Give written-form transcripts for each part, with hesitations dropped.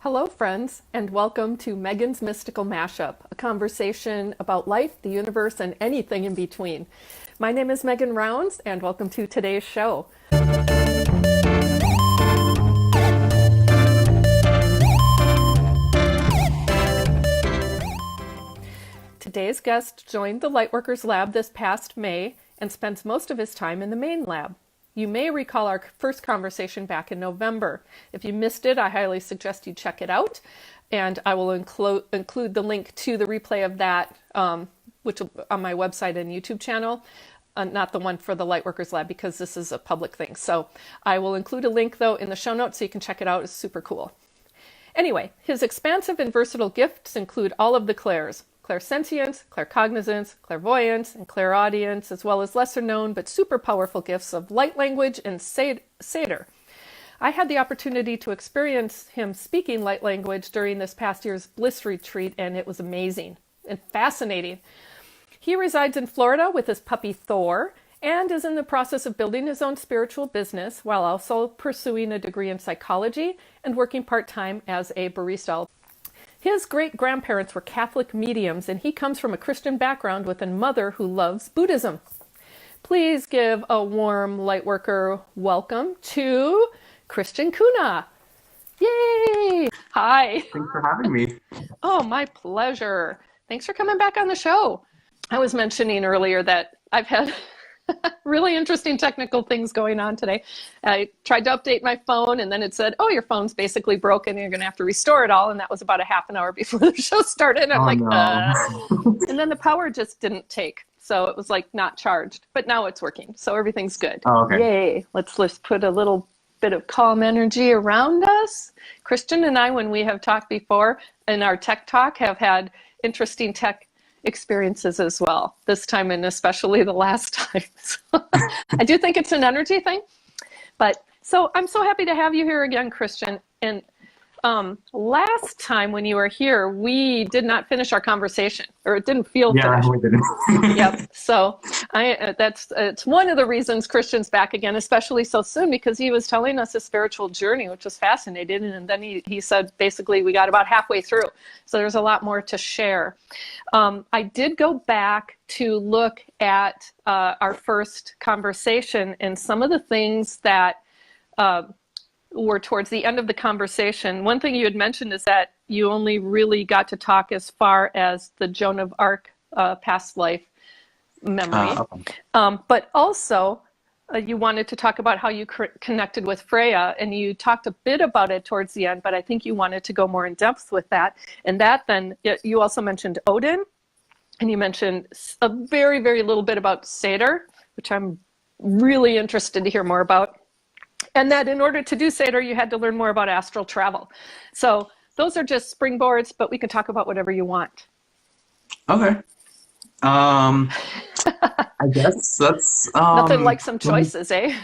Hello, friends, and welcome to Megan's Mystical Mashup, a conversation about life, the universe, and anything in between. My name is Megan Rounds, and welcome to today's show. Today's guest joined the Lightworkers Lab this past May and spends most of his time in the main lab. You may recall our first conversation back in November. If you missed it, I highly suggest you check it out. And I will include the link to the replay of that, which will, on my website and YouTube channel, not the one for the Lightworkers Lab because this is a public thing. So I will include a link, though, in the show notes so you can check it out. It's super cool. Anyway, his expansive and versatile gifts include all of the clairs: clairsentience, claircognizance, clairvoyance, and clairaudience, as well as lesser known but super powerful gifts of light language and Seidr. I had the opportunity to experience him speaking light language during this past year's Bliss Retreat, and it was amazing and fascinating. He resides in Florida with his puppy Thor and is in the process of building his own spiritual business while also pursuing a degree in psychology and working part-time as a barista. His great-grandparents were Catholic mediums, and he comes from a Christian background with a mother who loves Buddhism. Please give a warm Lightworker welcome to Christian Cuna. Yay! Hi. Thanks for having me. Oh, my pleasure. Thanks for coming back on the show. I was mentioning earlier that I've had really interesting technical things going on today. I tried to update my phone and then it said, oh, your phone's basically broken and you're going to have to restore it all. And that was about a half an hour before the show started. And I'm no. And then the power just didn't take. So it was like not charged, but now it's working. So everything's good. Oh, okay. Yay. Let's put a little bit of calm energy around us. Christian and I, when we have talked before in our tech talk, have had interesting tech experiences as well, this time and especially the last time. So I do think it's an energy thing. But so I'm so happy to have you here again, Christian. And last time when you were here, we did not finish our conversation, or it didn't feel finished. We didn't. Yep. So it's one of the reasons Christian's back again, especially so soon, because he was telling us his spiritual journey, which was fascinating. And then he said, basically, we got about halfway through. So there's a lot more to share. I did go back to look at our first conversation, and some of the things that were towards the end of the conversation. One thing you had mentioned is that you only really got to talk as far as the Joan of Arc past life memory. Okay. But also you wanted to talk about how you connected with Freya, and you talked a bit about it towards the end, but I think you wanted to go more in depth with that. And that then, you also mentioned Odin, and you mentioned a very, very little bit about Seidr, which I'm really interested to hear more about. And that in order to do Seidr, you had to learn more about astral travel. So those are just springboards, but we can talk about whatever you want. Okay. I guess that's... Nothing like some choices, eh?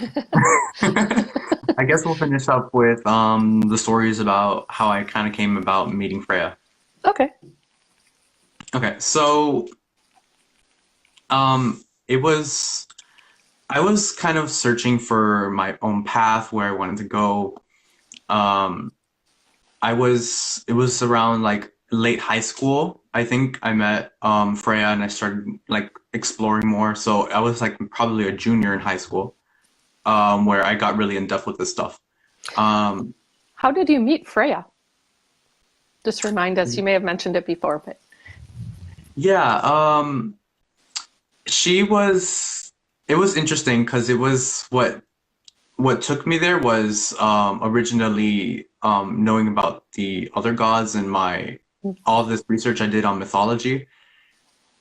I guess we'll finish up with the stories about how I kind of came about meeting Freya. Okay. Okay, so I was kind of searching for my own path, where I wanted to go. It was around like late high school. I think I met Freya and I started like exploring more. So I was like probably a junior in high school, where I got really in depth with this stuff. How did you meet Freya? Just remind us, you may have mentioned it before, but. Yeah, it was interesting because it was what took me there was originally knowing about the other gods and all this research I did on mythology.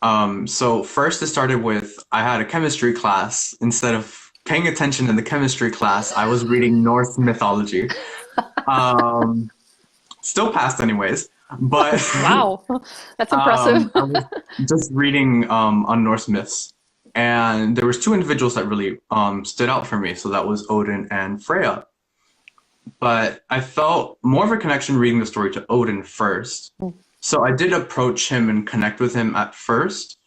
So first it started with, I had a chemistry class. Instead of paying attention in the chemistry class, I was reading Norse mythology. Still passed anyways, but wow, that's impressive. I was just reading on Norse myths. And there was two individuals that really stood out for me. So that was Odin and Freya. But I felt more of a connection reading the story to Odin first. So I did approach him and connect with him at first.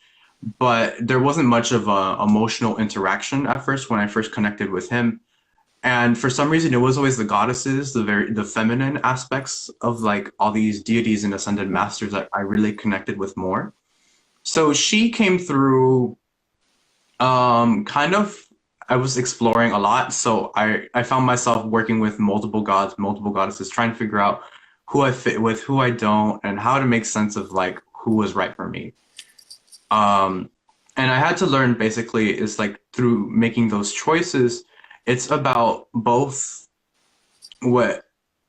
But there wasn't much of an emotional interaction at first when I first connected with him. And for some reason, it was always the goddesses, the feminine aspects of like all these deities and ascended masters that I really connected with more. So she came through kind of, I was exploring a lot. So I found myself working with multiple gods, multiple goddesses, trying to figure out who I fit with, who I don't, and how to make sense of like who was right for me. Um, and I had to learn basically is like through making those choices, it's about both what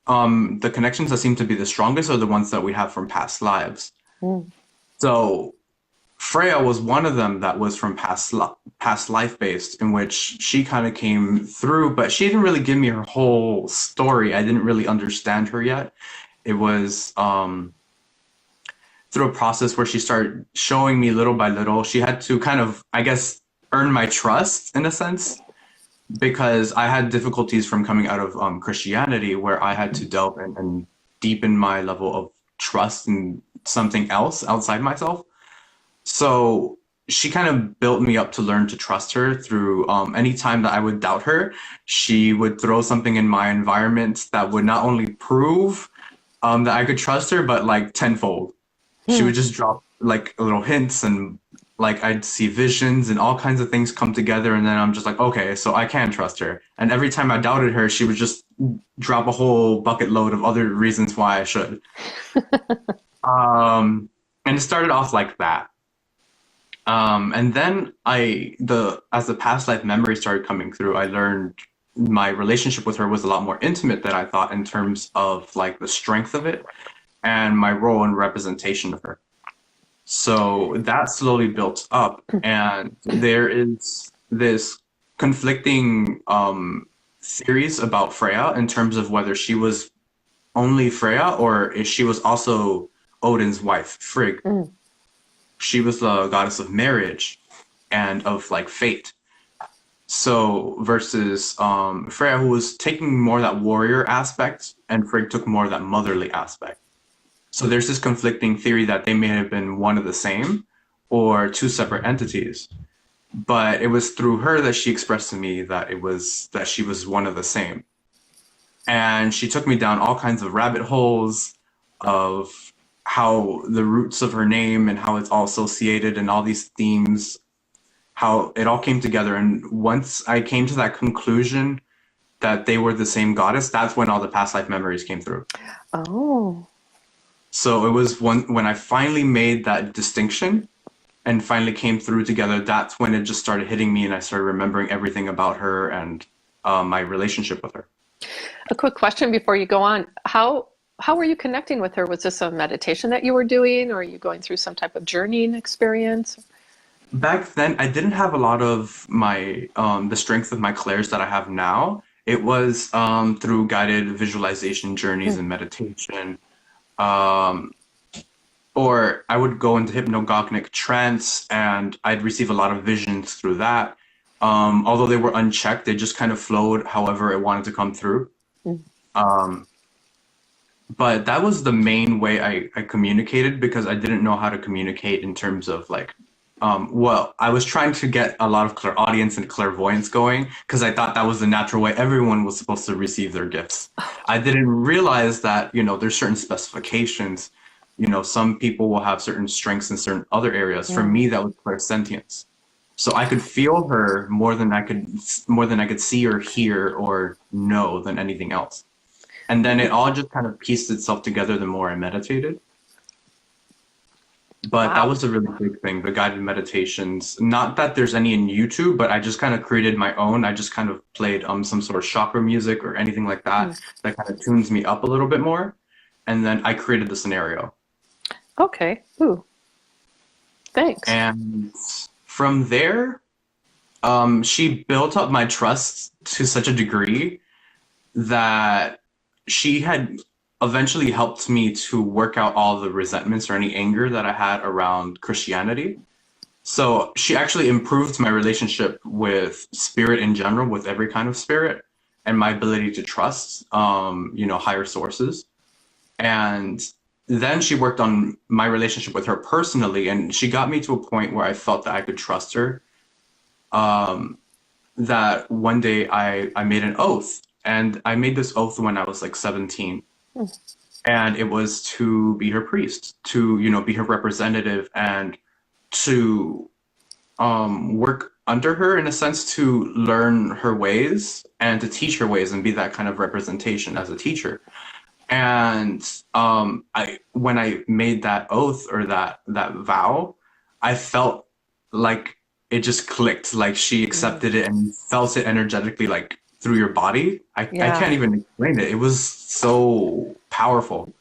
the connections that seem to be the strongest are the ones that we have from past lives. Mm. So Freya was one of them that was from past life based, in which she kind of came through, but she didn't really give me her whole story. I didn't really understand her yet. It was through a process where she started showing me little by little. She had to kind of, I guess, earn my trust in a sense, because I had difficulties from coming out of Christianity, where I had to delve and deepen my level of trust in something else outside myself. So she kind of built me up to learn to trust her through any time that I would doubt her, she would throw something in my environment that would not only prove that I could trust her, but like tenfold. She Hmm. would just drop like little hints and like I'd see visions and all kinds of things come together. And then I'm just like, okay, so I can trust her. And every time I doubted her, she would just drop a whole bucket load of other reasons why I should. And it started off like that. And then as the past life memories started coming through, I learned my relationship with her was a lot more intimate than I thought in terms of like the strength of it and my role and representation of her. So that slowly built up, and there is this conflicting theories about Freya in terms of whether she was only Freya or if she was also Odin's wife, Frigg. Mm. She was the goddess of marriage and of like fate. So versus Freya, who was taking more that warrior aspect, and Frigg took more that motherly aspect. So there's this conflicting theory that they may have been one of the same or two separate entities. But it was through her that she expressed to me that she was one of the same. And she took me down all kinds of rabbit holes of how the roots of her name and how it's all associated and all these themes, how it all came together. And once I came to that conclusion that they were the same goddess, that's when all the past life memories came through. Oh. So it was when I finally made that distinction and finally came through together, that's when it just started hitting me and I started remembering everything about her and my relationship with her. A quick question before you go on. How were you connecting with her? Was this a meditation that you were doing, or are you going through some type of journeying experience? Back then, I didn't have a lot of my the strength of my clairs that I have now. It was through guided visualization journeys Hmm. and meditation. Um, or I would go into hypnagogic trance and I'd receive a lot of visions through that. Although they were unchecked, they just kind of flowed however it wanted to come through. Hmm. Um, but that was the main way I communicated because I didn't know how to communicate in terms of like, well, I was trying to get a lot of clairaudience and clairvoyance going because I thought that was the natural way everyone was supposed to receive their gifts. I didn't realize that, there's certain specifications. Some people will have certain strengths in certain other areas. For Mm. me, that was clairsentience. So I could feel her more than I could see or hear or know than anything else. And then it all just kind of pieced itself together the more I meditated. But that Wow. was a really big thing, the guided meditations. Not that there's any in YouTube, but I just kind of created my own. I just kind of played some sort of chakra music or anything like Hmm. that kind of tunes me up a little bit more. And then I created the scenario. Okay. Ooh, thanks. And from there, she built up my trust to such a degree that she had eventually helped me to work out all the resentments or any anger that I had around Christianity. So she actually improved my relationship with spirit in general, with every kind of spirit, and my ability to trust, higher sources. And then she worked on my relationship with her personally, and she got me to a point where I felt that I could trust her. Um, that one day I made an oath, and I made this oath when I was like 17, and it was to be her priest, to, be her representative, and to work under her in a sense, to learn her ways and to teach her ways and be that kind of representation as a teacher. And I when I made that oath, or that vow, I felt like it just clicked, like she accepted it and felt it energetically, like through your body. I Yeah. can't even explain it. It was so powerful.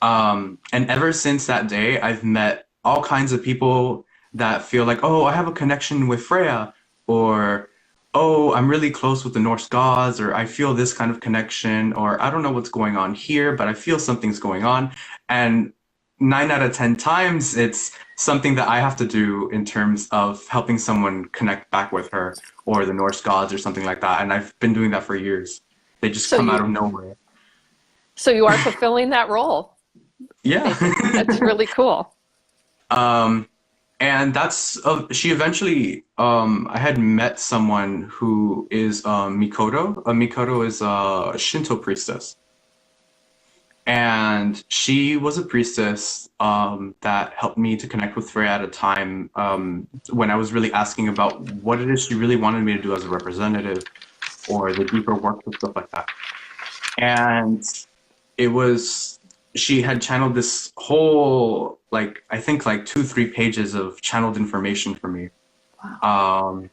And ever since that day, I've met all kinds of people that feel like, oh, I have a connection with Freya, or oh, I'm really close with the Norse gods, or I feel this kind of connection, or I don't know what's going on here, but I feel something's going on. And 9 out of 10 times, it's something that I have to do in terms of helping someone connect back with her or the Norse gods or something like that. And I've been doing that for years. They just So come out you of nowhere. so you are fulfilling that role. Yeah. That's really cool. Um, and that's she eventually I had met someone who is Mikoto. Mikoto is a Shinto priestess, and she was a priestess that helped me to connect with Freya at a time when I was really asking about what it is she really wanted me to do as a representative, or the deeper work and stuff like that. And it was she had channeled this whole, like, I think like 2 3 pages of channeled information for me, um,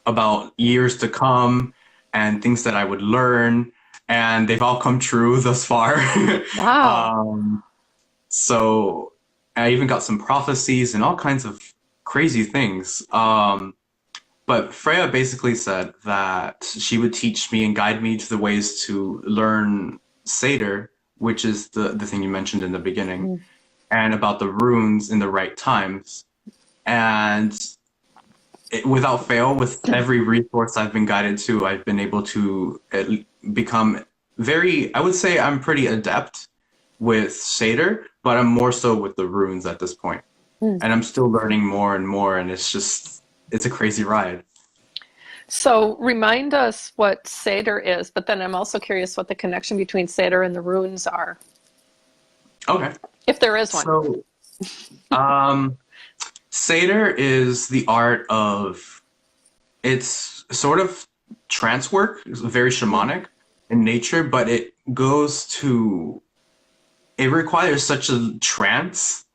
about years to come and things that I would learn, and they've all come true thus far. Wow. um, so I even got some prophecies and all kinds of crazy things. But Freya basically said that she would teach me and guide me to the ways to learn Seidr, which is the thing you mentioned in the beginning, and about the runes in the right times. And without fail, with every resource I've been guided to, I've been able to become very, I would say I'm pretty adept with Seidr, but I'm more so with the runes at this point. And I'm still learning more and more, and it's a crazy ride. So remind us what Seidr is, but then I'm also curious what the connection between Seidr and the runes are, Okay. if there is one. So, um, Seidr is the art of, it's sort of trance work. It's very shamanic in nature, but it requires such a trance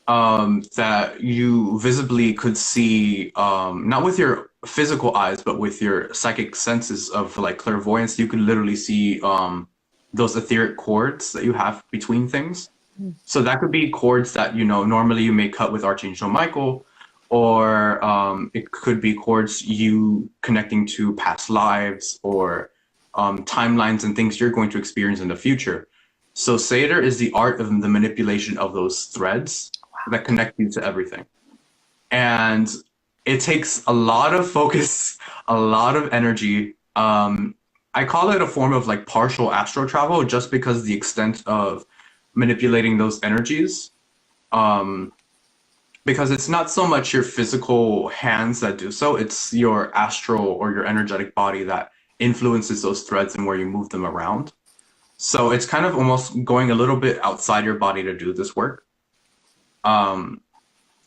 that you visibly could see, not with your physical eyes, but with your psychic senses of like clairvoyance. You could literally see those etheric cords that you have between things. So that could be chords that, normally you may cut with Archangel Michael, or it could be chords you connecting to past lives, or timelines and things you're going to experience in the future. So Seidr is the art of the manipulation of those threads that connect you to everything. And it takes a lot of focus, a lot of energy. I call it a form of like partial astral travel, just because the extent of manipulating those energies. Because it's not so much your physical hands that do so, it's your astral or your energetic body that influences those threads and where you move them around. So it's kind of almost going a little bit outside your body to do this work.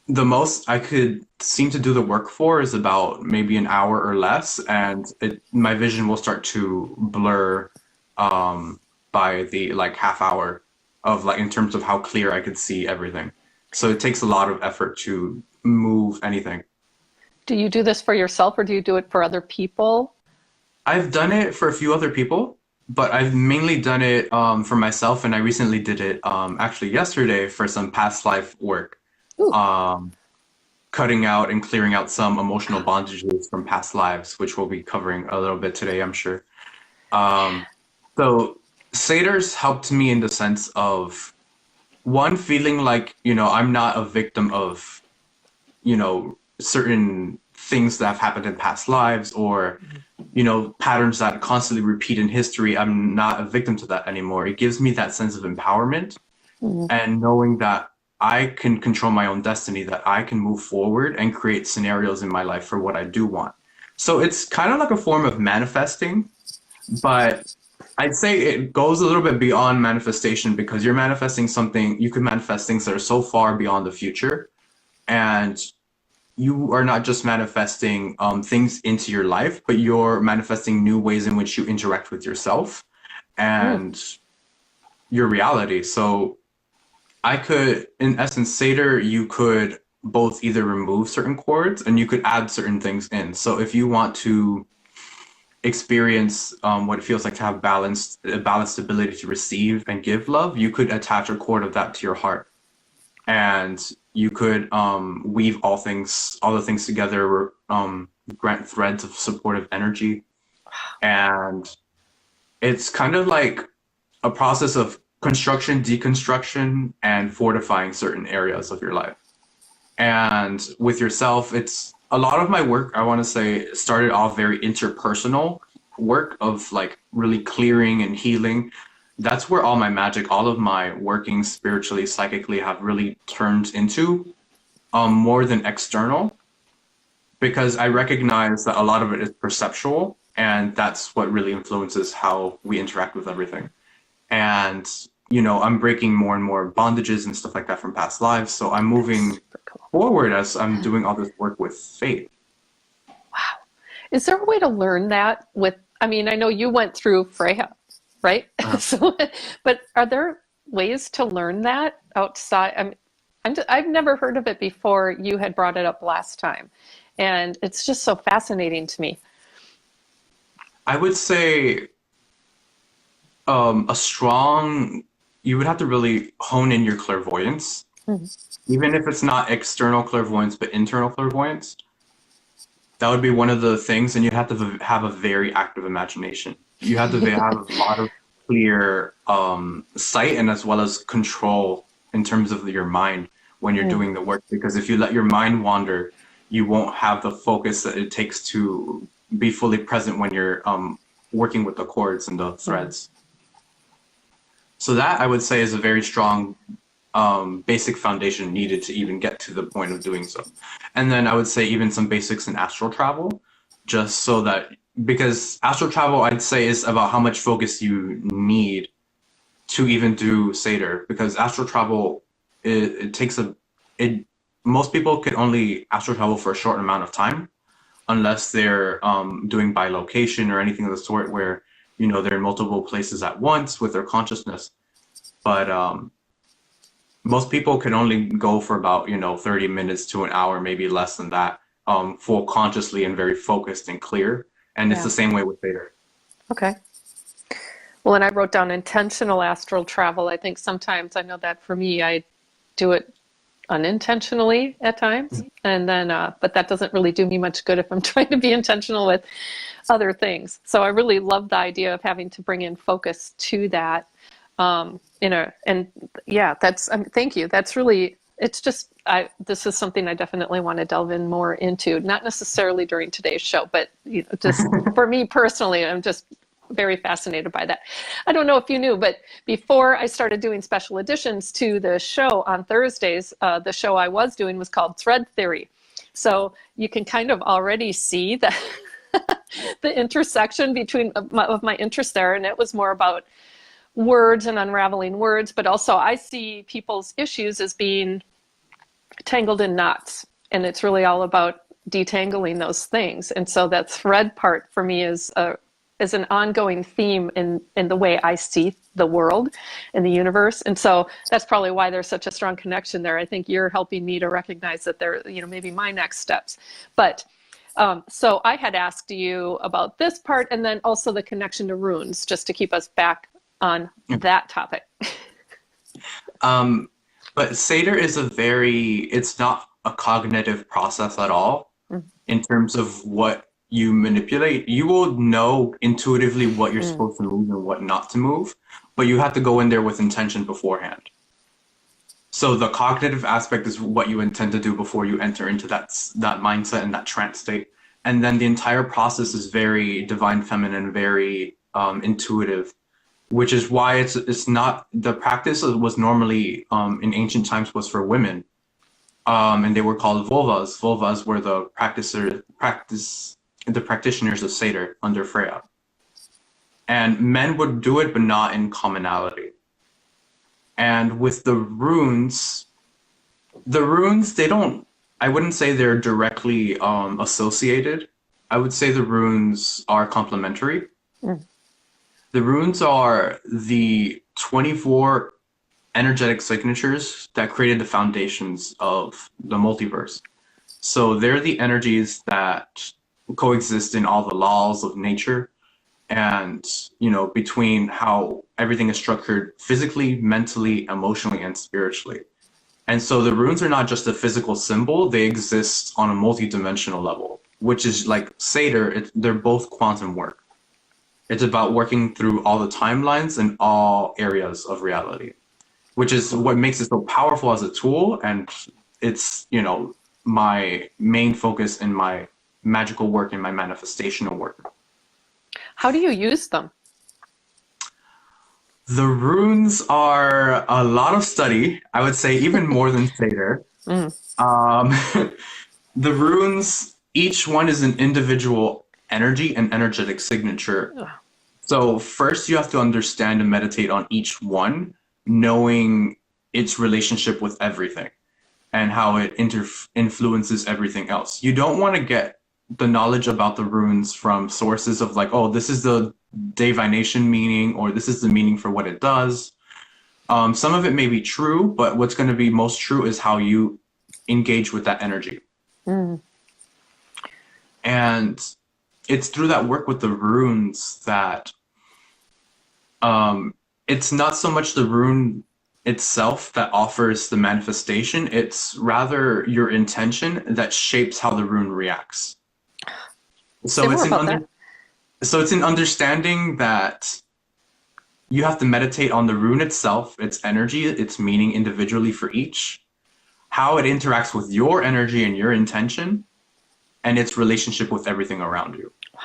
The most I could seem to do the work for is about maybe an hour or less, and my vision will start to blur by the like half hour of, like, in terms of how clear I could see everything. So it takes a lot of effort to move anything. Do you do this for yourself or do you do it for other people? I've done it for a few other people, but I've mainly done it for myself, and I recently did it actually yesterday for some past life work. Ooh. Cutting out and clearing out some emotional bondages from past lives, which we'll be covering a little bit today, I'm sure. So Satyrs helped me in the sense of, one, feeling like, I'm not a victim of, certain things that have happened in past lives, or, patterns that constantly repeat in history. I'm not a victim to that anymore. It gives me that sense of empowerment, and knowing that I can control my own destiny, that I can move forward and create scenarios in my life for what I do want. So it's kind of like a form of manifesting, but I'd say it goes a little bit beyond manifestation because you're manifesting something, you could manifest things that are so far beyond the future. And you are not just manifesting things into your life, but you're manifesting new ways in which you interact with yourself Mm. and your reality. So I could, in essence, Seder, you could both either remove certain chords and you could add certain things in. So if you want to experience what it feels like to have a balanced ability to receive and give love, you could attach a chord of that to your heart, and you could weave all the things together, grant threads of supportive energy, and it's kind of like a process of construction, deconstruction, and fortifying certain areas of your life. And with yourself, it's a lot of my work, I want to say, started off very interpersonal work of like really clearing and healing. That's where all my magic, all of my working spiritually, psychically have really turned into, more than external, because I recognize that a lot of it is perceptual, and that's what really influences how we interact with everything. And, I'm breaking more and more bondages and stuff like that from past lives. So I'm moving Super cool. forward as I'm doing all this work with faith. Wow. Is there a way to learn that with, I mean, I know you went through Freya, right? Uh, So, but are there ways to learn that outside? I've never heard of it before. You had brought it up last time, and it's just so fascinating to me. I would say a strong, you would have to really hone in your clairvoyance, Mhm. even if it's not external clairvoyance, but internal clairvoyance. That would be one of the things, and you have to have a very active imagination. You have to have a lot of clear sight and as well as control in terms of your mind when you're Mm. doing the work. Because if you let your mind wander, you won't have the focus that it takes to be fully present when you're working with the chords and the Mm. threads. So that I would say is a very strong basic foundation needed to even get to the point of doing so. And then I would say even some basics in astral travel, just so that, because astral travel I'd say is about how much focus you need to even do Seder, because astral travel, it takes it most people could only astral travel for a short amount of time unless they're doing bilocation or anything of the sort where they're in multiple places at once with their consciousness. But most people can only go for about 30 minutes to an hour, maybe less than that, full consciously and very focused and clear. And it's Yeah. the same way with Vader. Okay. Well, and I wrote down intentional astral travel. I think sometimes I know that for me, I do it unintentionally at times, and then but that doesn't really do me much good if I'm trying to be intentional with other things. So I really love the idea of having to bring in focus to that. And yeah, that's thank you. That's really, it's just I this is something I definitely want to delve in more into. Not necessarily during today's show, but just for me personally, I'm just very fascinated by that. I don't know if you knew, but before I started doing special editions to the show on Thursdays, the show I was doing was called Thread Theory. So you can kind of already see the the intersection between of my interest there, and it was more about words and unraveling words, but also I see people's issues as being tangled in knots, and it's really all about detangling those things. And so that thread part for me is an ongoing theme in the way I see the world and the universe. And so that's probably why there's such a strong connection there. I think you're helping me to recognize that there, maybe my next steps. But so I had asked you about this part and then also the connection to runes, just to keep us back on that topic. Um, but Seder is it's not a cognitive process at all in terms of what you manipulate. You will know intuitively what you're Mm. supposed to move and what not to move, but you have to go in there with intention beforehand. So the cognitive aspect is what you intend to do before you enter into that mindset and that trance state. And then the entire process is very divine feminine, very intuitive, which is why it's not, the practice was normally in ancient times was for women, and they were called vulvas. Vulvas were the practice the practitioners of Seidr under Freya. And men would do it, but not in commonality. And with the runes, they don't, I wouldn't say they're directly associated. I would say the runes are complementary. Mm. The runes are the 24 energetic signatures that created the foundations of the multiverse. So they're the energies that coexist in all the laws of nature and, between how everything is structured physically, mentally, emotionally, and spiritually. And so the runes are not just a physical symbol, they exist on a multi-dimensional level, which is like Seidr, they're both quantum work. It's about working through all the timelines and all areas of reality, which is what makes it so powerful as a tool. And it's, my main focus in my magical work and my manifestational work. How do you use them? The runes are a lot of study, I would say even more than Seidr. The runes, each one is an individual energy and energetic signature. Ugh. So first you have to understand and meditate on each one, knowing its relationship with everything and how it influences everything else. You don't want to get the knowledge about the runes from sources of like, oh, this is the divination meaning, or this is the meaning for what it does. Some of it may be true, but what's going to be most true is how you engage with that energy. Mm. And it's through that work with the runes that it's not so much the rune itself that offers the manifestation, it's rather your intention that shapes how the rune reacts. So it's an understanding that you have to meditate on the rune itself, its energy, its meaning individually for each, how it interacts with your energy and your intention, and its relationship with everything around you. Wow.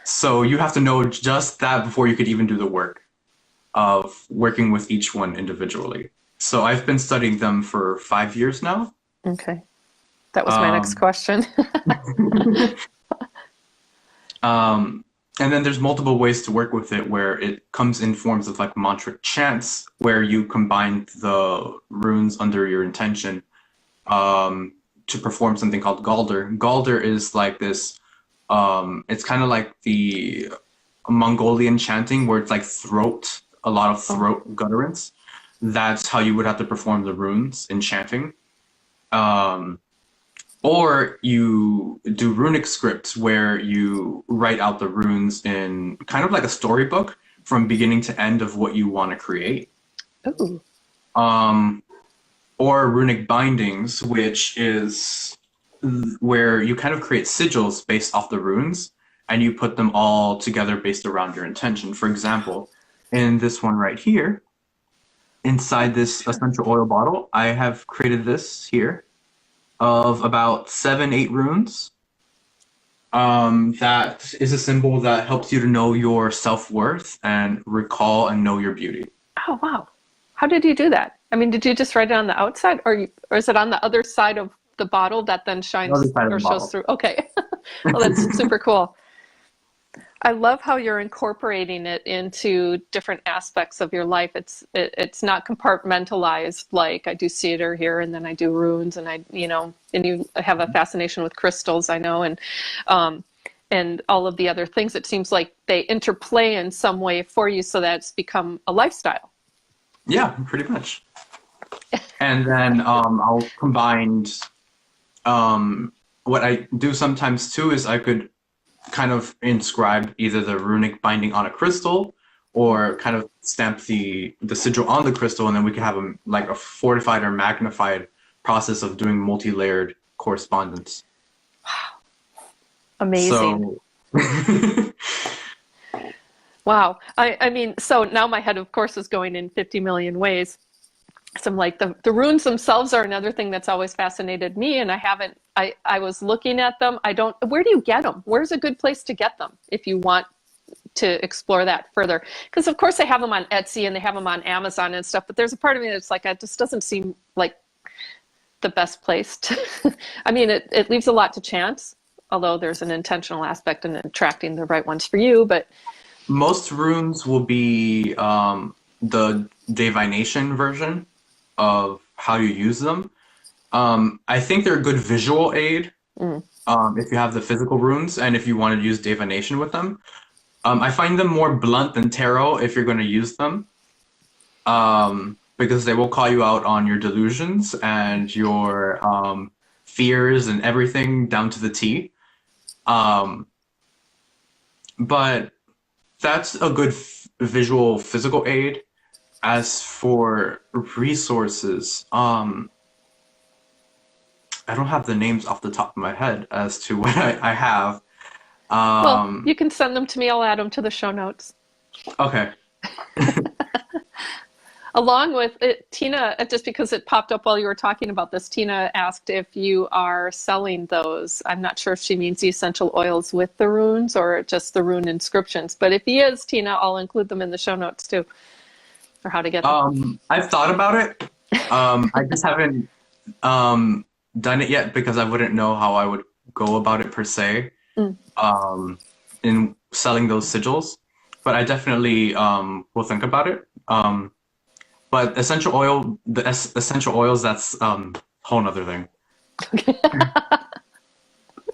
So you have to know just that before you could even do the work of working with each one individually. So I've been studying them for 5 years now. Okay. That was my next question. And then there's multiple ways to work with it where it comes in forms of like mantra chants where you combine the runes under your intention to perform something called Galder. Galder is like this, it's kind of like the Mongolian chanting where it's like a lot of throat gutturance. That's how you would have to perform the runes in chanting. Or you do runic scripts where you write out the runes in kind of like a storybook from beginning to end of what you want to create. Ooh. Or runic bindings, which is where you kind of create sigils based off the runes and you put them all together based around your intention. For example, in this one right here, inside this essential oil bottle, I have created this here of about 7-8 runes. That is a symbol that helps you to know your self-worth and recall and know your beauty. Oh, wow. How did you do that? I mean, did you just write it on the outside or is it on the other side of the bottle that then shines or shows through? Okay. Well, that's super cool. I love how you're incorporating it into different aspects of your life. It's not compartmentalized like I do Seidr here and then I do runes and and you have a fascination with crystals, I know, and all of the other things. It seems like they interplay in some way for you so that it's become a lifestyle. Yeah, pretty much. And then I'll combine what I do sometimes too is I could kind of inscribe either the runic binding on a crystal or kind of stamp the sigil on the crystal, and then we can have a fortified or magnified process of doing multi-layered correspondence. Wow. Amazing. So wow. I mean, so now my head, of course, is going in 50 million ways. So I'm like, the runes themselves are another thing that's always fascinated me, and I was looking at them. Where do you get them? Where's a good place to get them if you want to explore that further? Because of course they have them on Etsy and they have them on Amazon and stuff, but there's a part of me that's like, it just doesn't seem like the best place to, I mean, it leaves a lot to chance. although there's an intentional aspect in attracting the right ones for you. But Most runes will be the divination version of how you use them. I think they're a good visual aid mm, if you have the physical runes and if you want to use divination with them. I find them more blunt than tarot if you're going to use them, because they will call you out on your delusions and your fears and everything down to the T. Um, but that's a good visual physical aid. As for resources, I don't have the names off the top of my head as to what I have. well, Um, you can send them to me. I'll add them to the show notes. okay. Along with it, Tina, just because it popped up while you were talking about this, Tina asked if you are selling those. I'm not sure if she means the essential oils with the runes or just the rune inscriptions. But if he is, Tina, I'll include them in the show notes too, or how to get them. I've thought about it. I just haven't done it yet because I wouldn't know how I would go about it per se, Mm. in selling those sigils. But I definitely will think about it. But essential oil, essential oils, that's whole nother thing.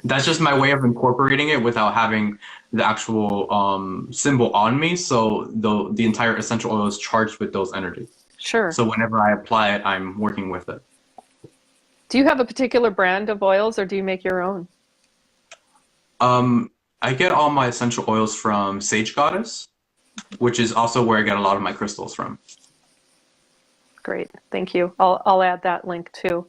That's just my way of incorporating it without having the actual symbol on me. So the entire essential oil is charged with those energies. Sure. So whenever I apply it, I'm working with it. Do you have a particular brand of oils or do you make your own? I get all my essential oils from Sage Goddess, which is also where I get a lot of my crystals from. Great. Thank you. I'll add that link too.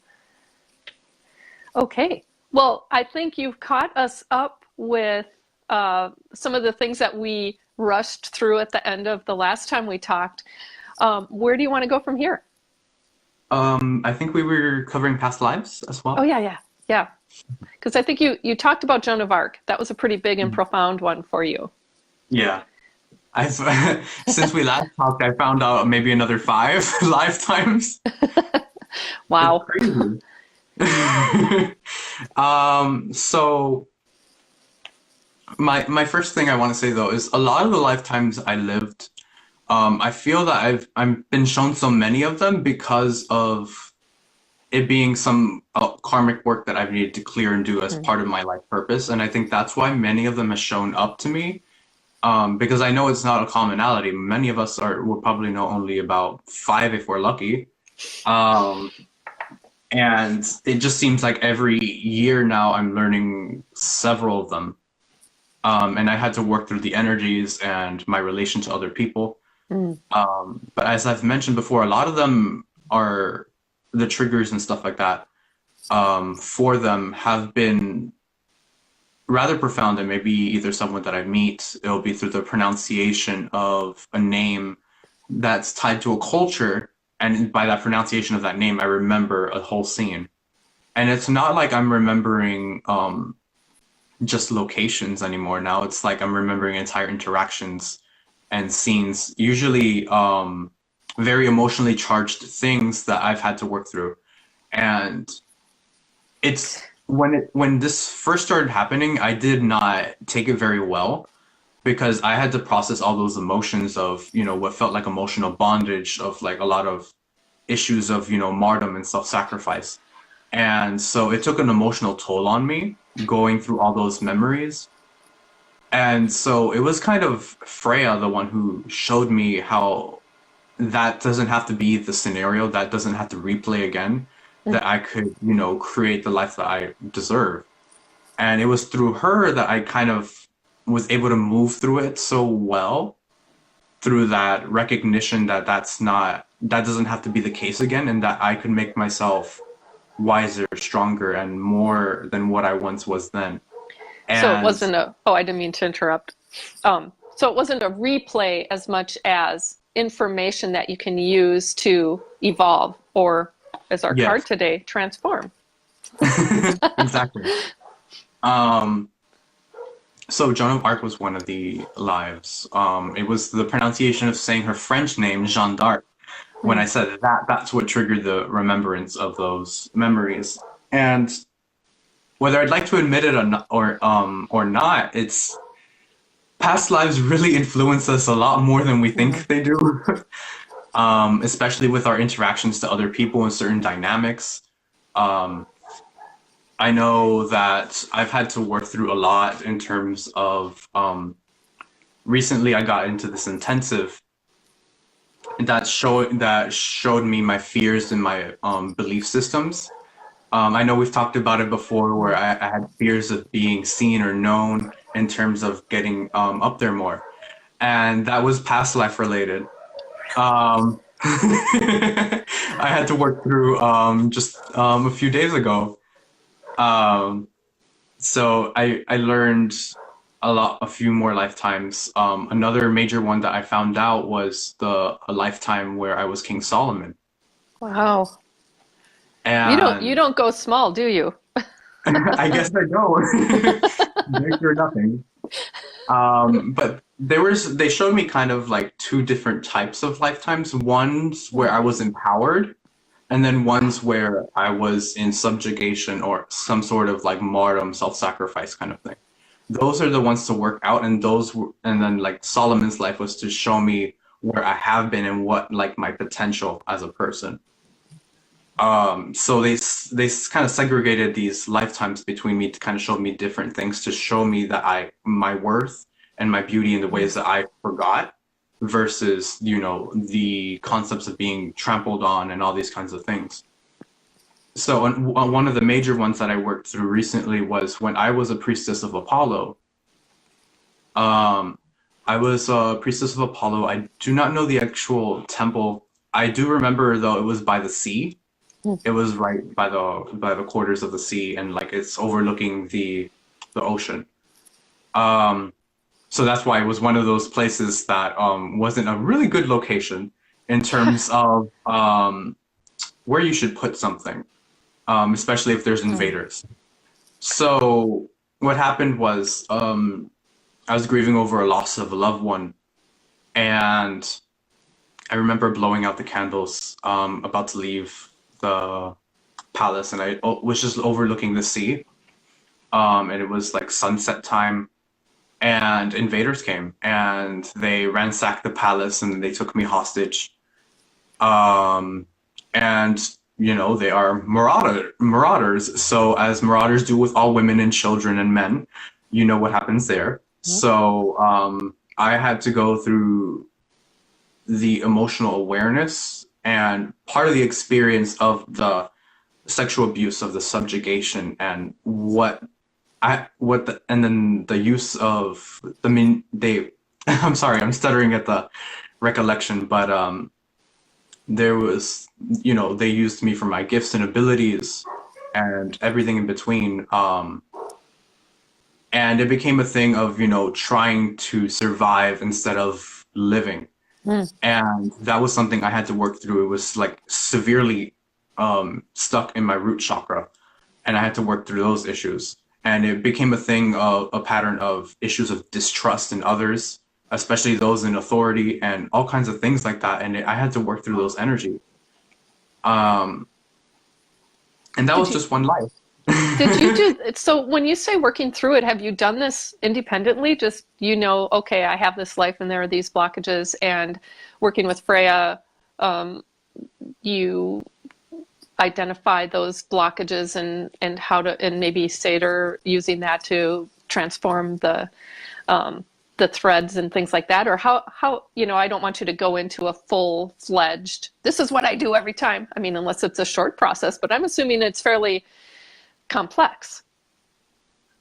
Okay. Well, I think you've caught us up with some of the things that we rushed through at the end of the last time we talked. Where do you want to go from here? I think we were covering past lives as Oh, well. yeah. Because I think you talked about Joan of Arc. That was a pretty big and profound one for you. Yeah. I've since we last talked, I found out maybe another 5 lifetimes. It's Wow. crazy. So my first thing I want to say though is a lot of the lifetimes I lived, I feel that I've been shown so many of them because of it being some karmic work that I've needed to clear and do as Mm. part of my life purpose, and I think that's why many of them have shown up to me. Because I know it's not a commonality. Many of us will probably know only about 5 if we're lucky. Um, and it just seems like every year now I'm learning several of them. And I had to work through the energies and my relation to other people. Mm. But as I've mentioned before, a lot of them are the triggers and stuff like that, for them have been rather profound, and maybe either someone that I meet, it'll be through the pronunciation of a name that's tied to a culture, and by that pronunciation of that name, I remember a whole scene. And it's not like I'm remembering just locations anymore. Now it's like I'm remembering entire interactions and scenes, usually very emotionally charged things that I've had to work through. And it's when this first started happening, I did not take it very well because I had to process all those emotions of, what felt like emotional bondage, of like a lot of issues of, martyrdom and self-sacrifice. And so it took an emotional toll on me going through all those memories. And so it was kind of Freya, the one who showed me how that doesn't have to be the scenario, that doesn't have to replay again, that I could, create the life that I deserve. And it was through her that I kind of was able to move through it so well, through that recognition that that doesn't have to be the case again, and that I could make myself wiser, stronger, and more than what I once was then. So it And wasn't I didn't mean to interrupt. So it wasn't a replay as much as information that you can use to evolve, or as our card yes, today, transform. exactly. Um, so Joan of Arc was one of the lives. It was the pronunciation of saying her French name, Jeanne d'Arc. When I Mm. said that, that's what triggered the remembrance of those memories. And whether I'd like to admit it or not, it's past lives really influence us a lot more than we think they do. Especially with our interactions to other people and certain dynamics. Um, I know that I've had to work through a lot in terms of recently I got into this intensive that showed me my fears and my belief systems. I know we've talked about it before where I had fears of being seen or known in terms of getting up there more. And that was past life related. I had to work through just a few days ago. Um, so I learned a few more lifetimes. Another major one that I found out was a lifetime where I was King Solomon, Wow. You and don't go small, do you? I guess I don't. Big or nothing. But they showed me kind of like two different types of lifetimes. Ones where I was empowered, and then ones where I was in subjugation or some sort of like martyrdom, self-sacrifice kind of thing. Those are the ones to work out, and and then like Solomon's life was to show me where I have been and what like my potential as a person. So they kind of segregated these lifetimes between me to kind of show me different things to show me that my worth and my beauty in the ways that I forgot versus the concepts of being trampled on and all these kinds of things. So one of the major ones that I worked through recently was when I was a priestess of Apollo. Um, I was a priestess of Apollo. I do not know the actual temple. I do remember though it was by the sea. It was right by the quarters of the sea, and like it's overlooking the ocean. Um, so that's why it was one of those places that wasn't a really good location in terms of where you should put something, especially if there's invaders. So what happened was I was grieving over a loss of a loved one, and I remember blowing out the candles, about to leave the palace, and I was just overlooking the sea. And it was like sunset time, and invaders came and they ransacked the palace and they took me hostage. Um, and they are marauders. So as marauders do with all women and children and men, you know what happens there. So I had to go through the emotional awareness and part of the experience of the sexual abuse of the subjugation and and then the use of they I'm sorry, I'm stuttering at the recollection, but there was they used me for my gifts and abilities and everything in between, and it became a thing of trying to survive instead of living. And that was something I had to work through. It was like severely stuck in my root chakra, and I had to work through those issues. And it became a thing of a pattern of issues of distrust in others, especially those in authority, and all kinds of things like that. And I had to work through those energy. Um, and that Did was you just one life. did you do so when you say working through it, have you done this independently? Just okay, I have this life and there are these blockages, and working with Freya, you identify those blockages and how to, and maybe Seidr using that to transform the threads and things like that, or how I don't want you to go into a full-fledged this is what I do every time. I mean, unless it's a short process, but I'm assuming it's fairly complex.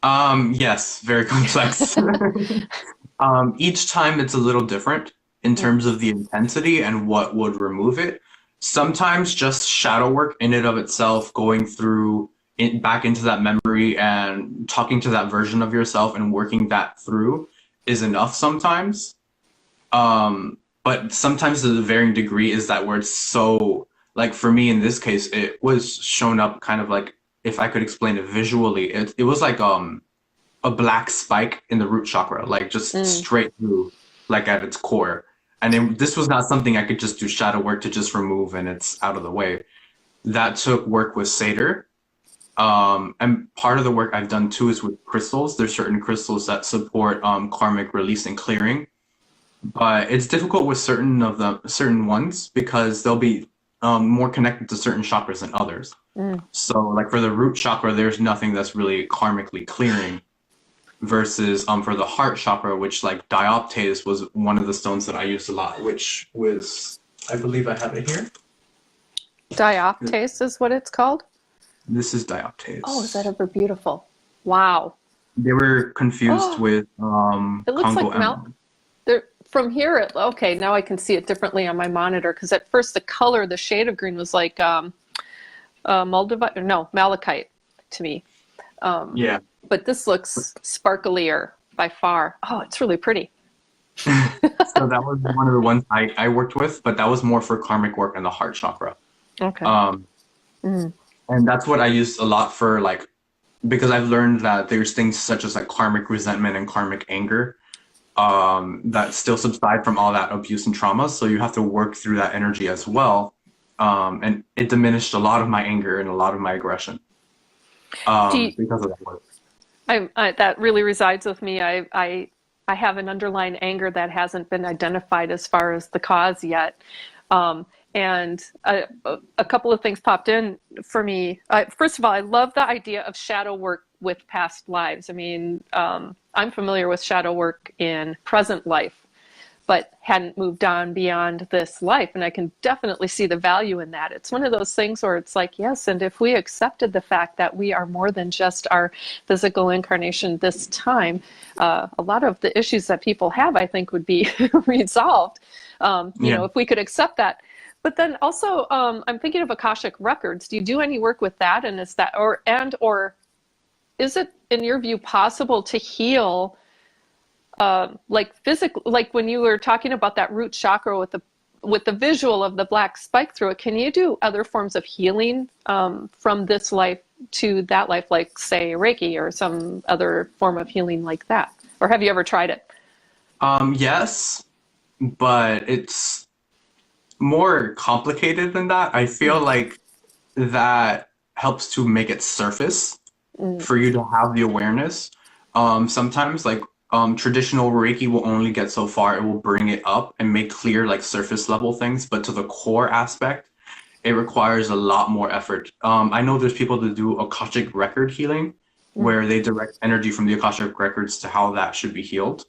Yes, very complex. Each time it's a little different in terms of the intensity and what would remove it. Sometimes just shadow work in and of itself, going through back into that memory and talking to that version of yourself and working that through is enough sometimes. But sometimes to the varying degree is that where it's so, like for me in this case, it was shown up kind of like, if I could explain it visually, it was like a black spike in the root chakra, like just straight through, like at its core. And this was not something I could just do shadow work to just remove and it's out of the way. That took work with Seidr. And part of the work I've done too is with crystals. There's certain crystals that support karmic release and clearing, but it's difficult with certain ones because they'll be more connected to certain chakras than others. Mm. So, like for the root chakra, there's nothing that's really karmically clearing. Versus for the heart chakra, which like dioptase was one of the stones that I used a lot, which was I believe I have it here. Dioptase is what it's called? This is dioptase. Oh, is that ever beautiful? Wow. They were confused with It looks Congo like emerald. there from here. Okay, now I can see it differently on my monitor because at first the color, the shade of green was like Moldavite, no, malachite to me. Yeah. But this looks sparklier by far. Oh, it's really pretty. So that was one of the ones I worked with, but that was more for karmic work and the heart chakra. Okay. Um, Mm. and that's what I used a lot for like because I've learned that there's things such as like karmic resentment and karmic anger that still subside from all that abuse and trauma. So you have to work through that energy as well. And it diminished a lot of my anger and a lot of my aggression Do you, because of that work. that really resides with me. I have an underlying anger that hasn't been identified as far as the cause yet. And a couple of things popped in for me. First of all, I love the idea of shadow work with past lives. I mean, I'm familiar with shadow work in present life, but hadn't moved on beyond this life. And I can definitely see the value in that. It's one of those things where it's like, yes, and if we accepted the fact that we are more than just our physical incarnation this time, a lot of the issues that people have, I think, would be resolved. Yeah. If we could accept that. But then also, I'm thinking of Akashic records. Do you do any work with that? And is that, or is it, in your view, possible to heal, like physically, like when you were talking about that root chakra with the visual of the black spike through it? Can you do other forms of healing from this life to that life, like say Reiki or some other form of healing like that? Or have you ever tried it? Yes, but it's more complicated than that. I feel like that helps to make it surface Mm. for you to have the awareness. Sometimes, like traditional Reiki will only get so far. It will bring it up and make clear, like surface level things, but to the core aspect, it requires a lot more effort. I know there's people that do Akashic record healing, Mm. where they direct energy from the Akashic records to how that should be healed.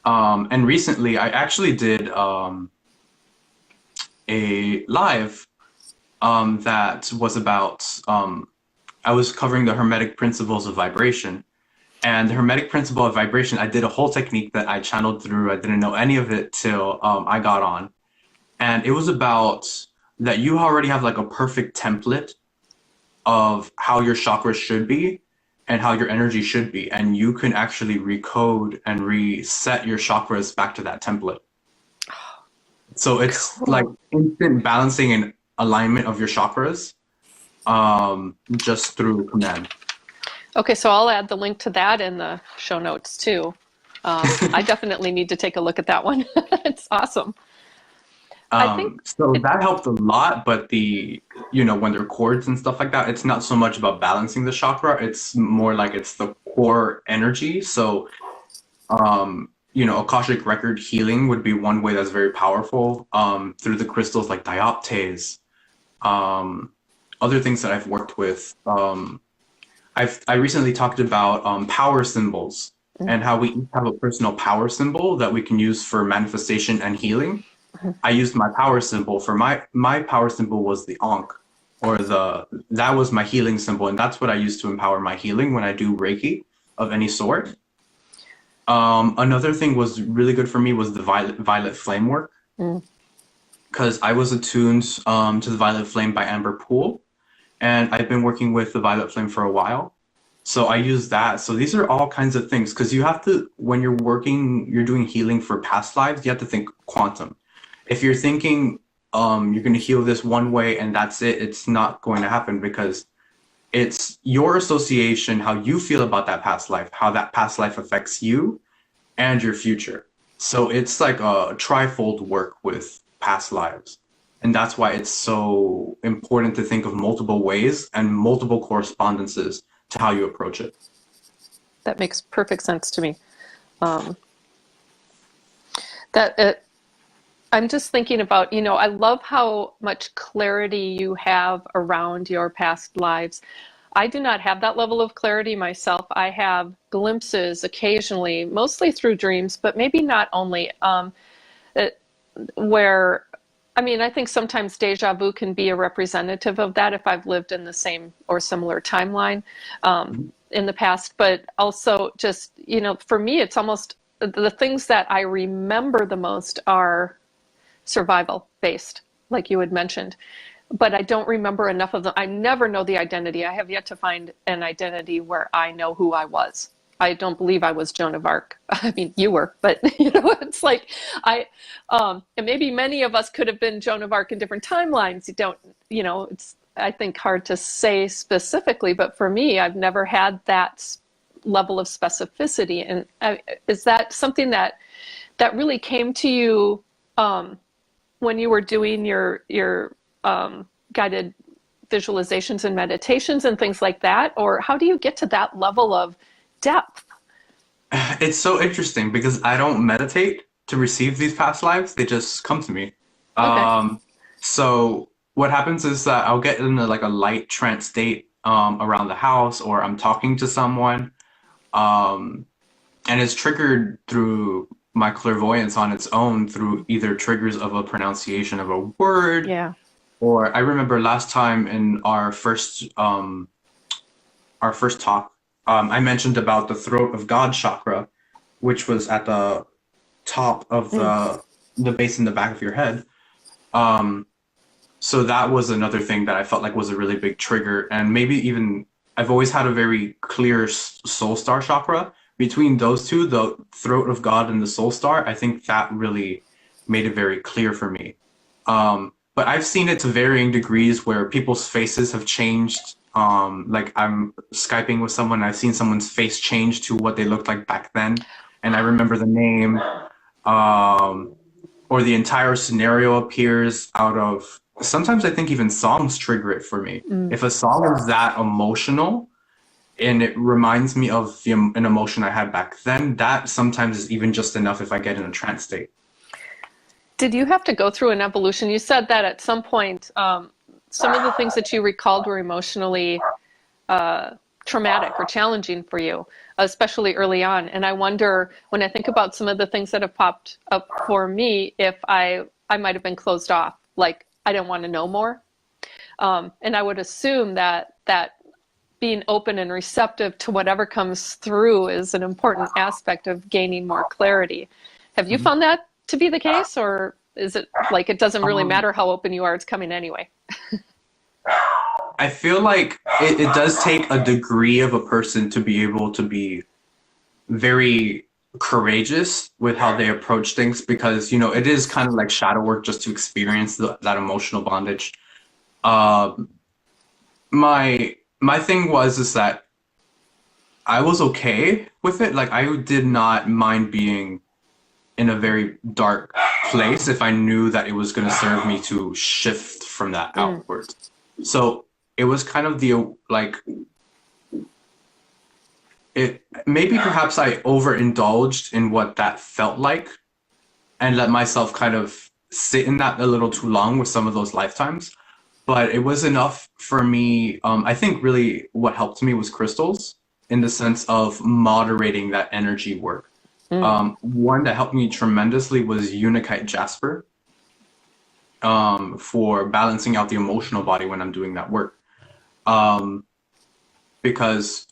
And recently, I actually did a live that was about I was covering the hermetic principles of vibration. And the hermetic principle of vibration, I did a whole technique that I channeled through. I didn't know any of it till I got on. And it was about that you already have like a perfect template of how your chakras should be and how your energy should be. And you can actually recode and reset your chakras back to that template. So it's like Cool. instant balancing and alignment of your chakras just through command. Okay, so I'll add the link to that in the show notes too. I definitely need to take a look at that one. It's awesome. I think So it, that helped a lot, but when there are chords and stuff like that, it's not so much about balancing the chakra. It's more like it's the core energy. So, Akashic record healing would be one way that's very powerful, through the crystals like dioptase. Um, Other things that I've worked with, I recently talked about power symbols mm, and how we each have a personal power symbol that we can use for manifestation and healing. I used my power symbol for my power symbol was the Ankh, or that was my healing symbol, and that's what I use to empower my healing when I do Reiki of any sort. Another thing was really good for me was the violet flame work, mm. because I was attuned to the violet flame by Amber Poole, and I've been working with the violet flame for a while. So I use that. So these are all kinds of things because you have to, when you're doing healing for past lives, you have to think quantum. If you're thinking you're going to heal this one way and that's it, it's not going to happen because it's your association, how you feel about that past life, how that past life affects you and your future. So it's like a trifold work with past lives. And that's why it's so important to think of multiple ways and multiple correspondences to how you approach it. That makes perfect sense to me. Um, that I'm just thinking about, I love how much clarity you have around your past lives. I do not have that level of clarity myself. I have glimpses occasionally, mostly through dreams, but maybe not only. It, where, I mean, I think sometimes deja vu can be a representative of that if I've lived in the same or similar timeline in the past. But also, just, for me, it's almost the things that I remember the most are survival based, like you had mentioned. But I don't remember enough of them. I never know the identity. I have yet to find an identity where I know who I was. I don't believe I was Joan of Arc. I mean, you were, but it's like and maybe many of us could have been Joan of Arc in different timelines. You don't, it's, I think, hard to say specifically, but for me, I've never had that level of specificity. And is that something that really came to you when you were doing your guided visualizations and meditations and things like that? Or how do you get to that level of depth? It's so interesting because I don't meditate to receive these past lives. They just come to me. Okay. So what happens is that I'll get into like a light trance state around the house, or I'm talking to someone, um, and it's triggered through my clairvoyance on its own through either triggers of a pronunciation of a word, Yeah. or I remember last time in our first talk, I mentioned about the throat of God chakra, which was at the top of Mm. the base in the back of your head. Um, so that was another thing that I felt like was a really big trigger, and maybe even I've always had a very clear soul star chakra. Between those two, the throat of God and the soul star, I think that really made it very clear for me. But I've seen it to varying degrees where people's faces have changed. Like I'm Skyping with someone, I've seen someone's face change to what they looked like back then, and I remember the name, um, or the entire scenario appears out of. Sometimes I think even songs trigger it for me. Mm. If a song is that emotional and it reminds me of an emotion I had back then, that sometimes is even just enough if I get in a trance state. Did you have to go through an evolution? You said that at some point, some of the things that you recalled were emotionally traumatic or challenging for you, especially early on. And I wonder, when I think about some of the things that have popped up for me, if I might have been closed off, like I didn't want to know more. And I would assume that being open and receptive to whatever comes through is an important aspect of gaining more clarity. Have you found that to be the case, or is it like it doesn't really Um, matter how open you are, it's coming anyway? I feel like it does take a degree of a person to be able to be very courageous with how they approach things, because it is kind of like shadow work just to experience that emotional bondage. Um, my thing was is that I was okay with it. Like I did not mind being in a very dark place if I knew that it was going to serve me to shift from that Mm. outwards. So it was kind of the like it maybe perhaps I overindulged in what that felt like and let myself kind of sit in that a little too long with some of those lifetimes. But it was enough for me. I think really what helped me was crystals in the sense of moderating that energy work. Mm. One that helped me tremendously was Unakite Jasper, for balancing out the emotional body when I'm doing that work. Um, because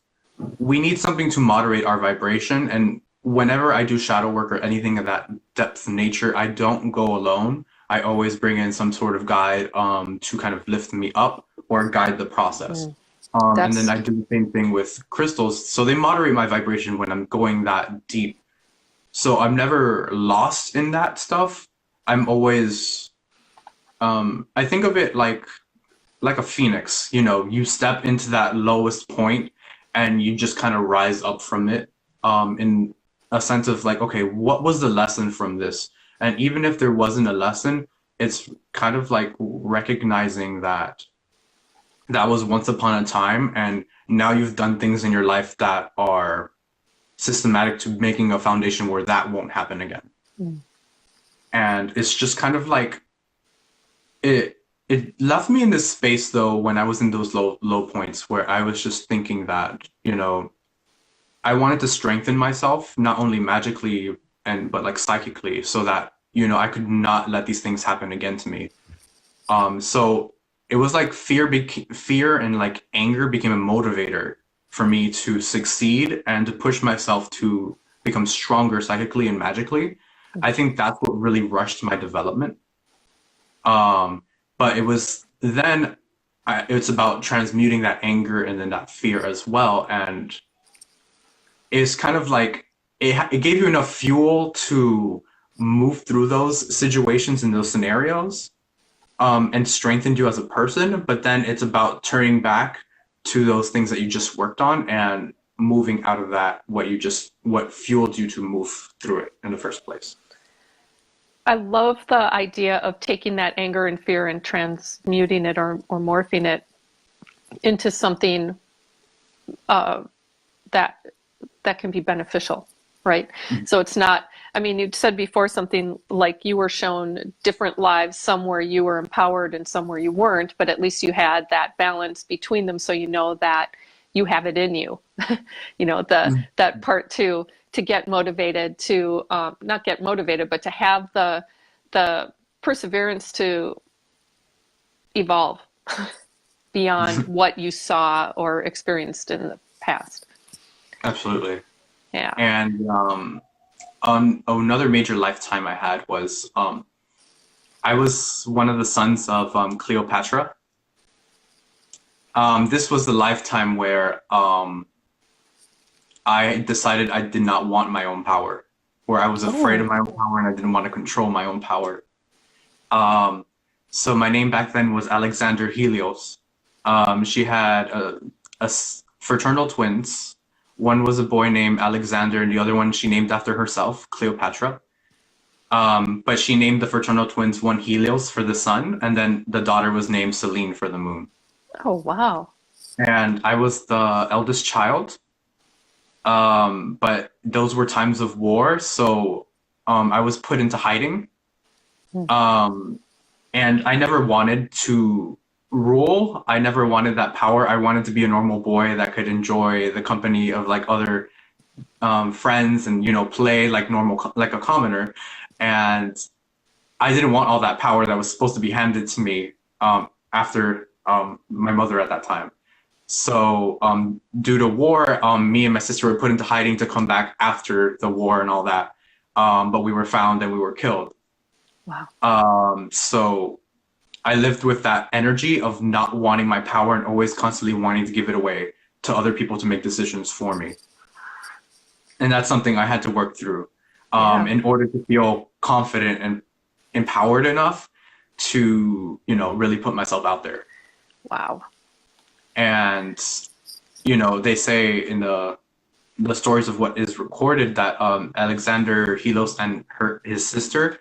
we need something to moderate our vibration. And whenever I do shadow work or anything of that depth nature, I don't go alone. I always bring in some sort of guide to kind of lift me up or guide the process. Mm. And then That's I do the same thing with crystals. So they moderate my vibration when I'm going that deep. So I'm never lost in that stuff. I'm always, I think of it like a phoenix. You step into that lowest point and you just kind of rise up from it, in a sense of like, okay, what was the lesson from this? And even if there wasn't a lesson, it's kind of like recognizing that that was once upon a time, and now you've done things in your life that are systematic to making a foundation where that won't happen again. Mm. And it's just kind of like it left me in this space though when I was in those low points where I was just thinking that, I wanted to strengthen myself, not only magically but like psychically, so that, I could not let these things happen again to me. So it was like fear and like anger became a motivator for me to succeed and to push myself to become stronger psychically and magically. I think that's what really rushed my development. But it was then it's about transmuting that anger and then that fear as well. And it's kind of like it gave you enough fuel to move through those situations and those scenarios, and strengthened you as a person. But then it's about turning back to those things that you just worked on and moving out of that, what fueled you to move through it in the first place. I love the idea of taking that anger and fear and transmuting it or morphing it into something that can be beneficial, right? So it's not, I mean, you'd said before something like you were shown different lives, some where you were empowered and some where you weren't, but at least you had that balance between them, so you know that you have it in you. That part to get motivated, to not get motivated, but to have the perseverance to evolve beyond what you saw or experienced in the past. Absolutely. Yeah. And on another major lifetime I had was I was one of the sons of Cleopatra. This was the lifetime where I decided I did not want my own power, where I was afraid of my own power and I didn't want to control my own power. So my name back then was Alexander Helios. She had fraternal twins. One was a boy named Alexander, and the other one she named after herself, Cleopatra. But she named the fraternal twins one Helios for the sun, and then the daughter was named Selene for the moon. Oh, wow. And I was the eldest child. But those were times of war, so I was put into hiding. And I never wanted to rule. I never wanted that power. I wanted to be a normal boy that could enjoy the company of like other friends and play like normal, like a commoner. And I didn't want all that power that was supposed to be handed to me after my mother at that time. So due to war, me and my sister were put into hiding to come back after the war and all that. But we were found and we were killed. Wow. So I lived with that energy of not wanting my power and always constantly wanting to give it away to other people to make decisions for me. And that's something I had to work through in order to feel confident and empowered enough to, really put myself out there. Wow. And, they say in the stories of what is recorded that Alexander Helios and his sister,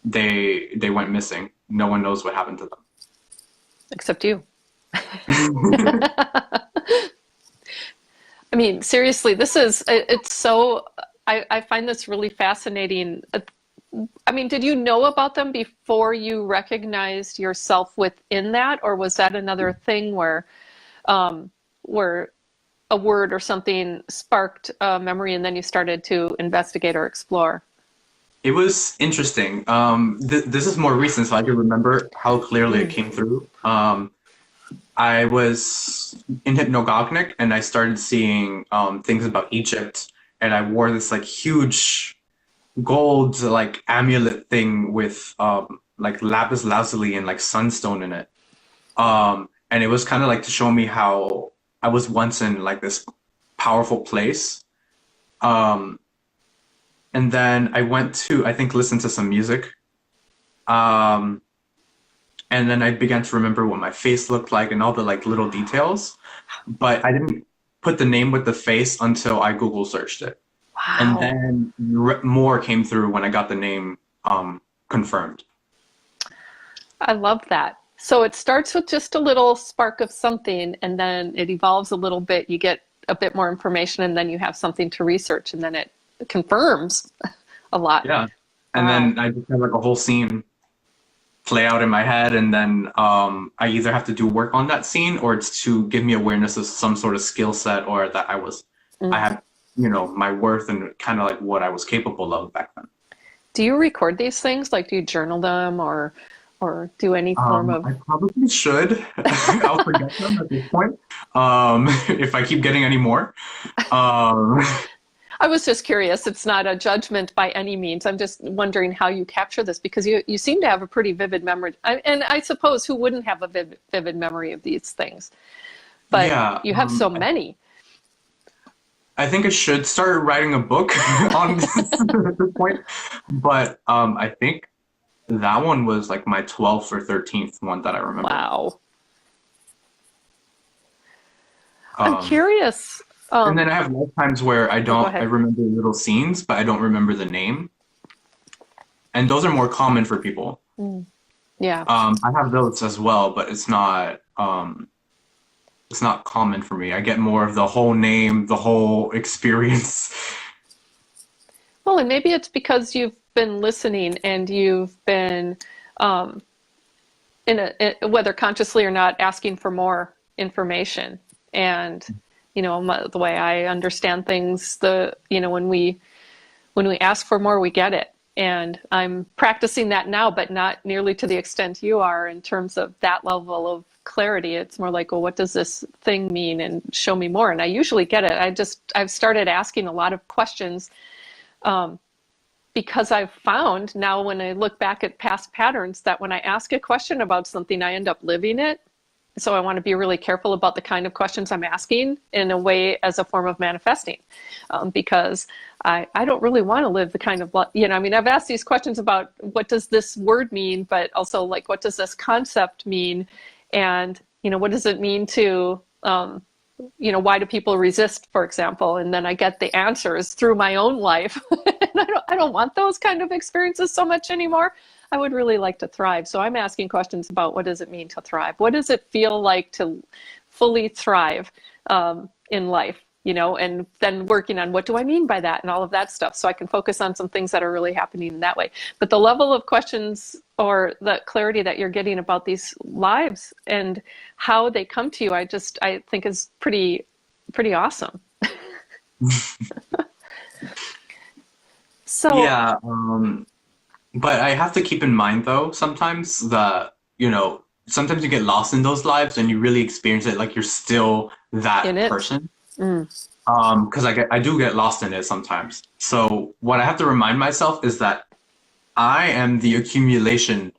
they went missing. No one knows what happened to them. Except you. I mean, seriously, it's so, I find this really fascinating. I mean, did you know about them before you recognized yourself within that, or was that another thing where a word or something sparked a memory and then you started to investigate or explore? It was interesting. This is more recent, so I can remember how clearly it came through. I was in hypnagogic and I started seeing things about Egypt, and I wore this like huge gold like amulet thing with like lapis lazuli and like sunstone in it. And it was kind of like to show me how I was once in like this powerful place. And then I went to, I think, listen to some music. And then I began to remember what my face looked like and all the like little details. But I didn't put the name with the face until I Google searched it. Wow. And then more came through when I got the name confirmed. I love that. So it starts with just a little spark of something, and then it evolves a little bit. You get a bit more information, and then you have something to research, and then it confirms a lot. Yeah. And Wow. then I just have like a whole scene play out in my head, and then I either have to do work on that scene, or it's to give me awareness of some sort of skill set, or that I Mm. had, my worth and kind of like what I was capable of back then. Do you record these things? Like, do you journal them, or do any form of? I probably should. I'll forget them at this point. If I keep getting any more. Um, I was just curious. It's not a judgment by any means. I'm just wondering how you capture this, because you seem to have a pretty vivid memory. And I suppose who wouldn't have a vivid memory of these things? But yeah, you have so many. I think I should start writing a book on this at this point. But I think that one was like my 12th or 13th one that I remember. Wow. I'm Um, curious. and then I have lifetimes where Oh, go I ahead. remember little scenes, but I don't remember the name. And those are more common for people. Mm. Yeah. I have those as well, but it's not common for me. I get more of the whole name, the whole experience. Well, and maybe it's because you've been listening and you've been um, whether consciously or not, asking for more information. And the way I understand things, when we ask for more, we get it. And I'm practicing that now, but not nearly to the extent you are in terms of that level of clarity. It's more like, well, what does this thing mean? And show me more. And I usually get it. I've started asking a lot of questions, because I've found now, when I look back at past patterns, that when I ask a question about something, I end up living it. So I want to be really careful about the kind of questions I'm asking, in a way as a form of manifesting, because I don't really want to live the kind of, I mean, I've asked these questions about what does this word mean, but also like, what does this concept mean? And, what does it mean to, why do people resist, for example? And then I get the answers through my own life. And I don't want those kind of experiences so much anymore. I would really like to thrive. So I'm asking questions about, what does it mean to thrive? What does it feel like to fully thrive in life? And then working on, what do I mean by that, and all of that stuff, so I can focus on some things that are really happening in that way. But the level of questions, or the clarity that you're getting about these lives and how they come to you, I think is pretty awesome. So, Yeah, but I have to keep in mind though, sometimes that, sometimes you get lost in those lives and you really experience it like you're still in that it. person. Mm. Because I do get lost in it sometimes. So what I have to remind myself is that I am the accumulation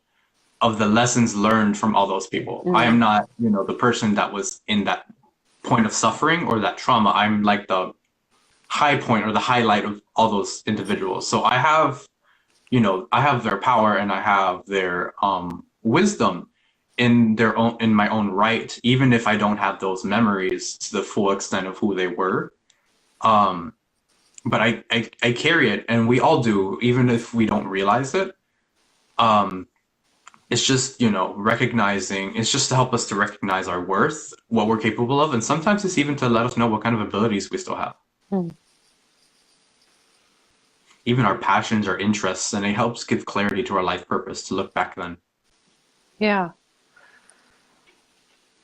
of the lessons learned from all those people. I Mm. am not, the person that was in that point of suffering or that trauma. I'm like the high point or the highlight of all those individuals. So I have their power and I have their wisdom in my own right, even if I don't have those memories to the full extent of who they were. Um, but I carry it, and we all do, even if we don't realize it. Um, it's just, recognizing, it's just to help us to recognize our worth, what we're capable of, and sometimes it's even to let us know what kind of abilities we still have, Mm. even our passions or interests, and it helps give clarity to our life purpose to look back then. Yeah,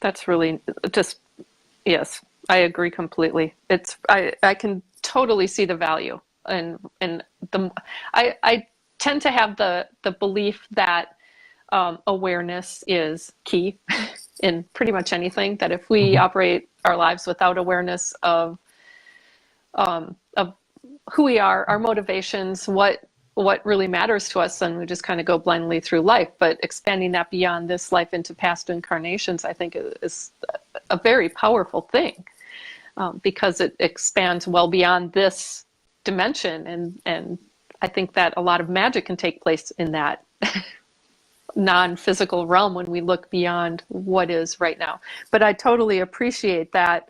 that's really just, yes, I agree completely. I can totally see the value, and the I tend to have the belief that awareness is key in pretty much anything. That if we Mhm. operate our lives without awareness of who we are, our motivations, what really matters to us, then we just kind of go blindly through life. But expanding that beyond this life into past incarnations, I think, is a very powerful thing, because it expands well beyond this dimension, and I think that a lot of magic can take place in that non-physical realm when we look beyond what is right now. But I totally appreciate that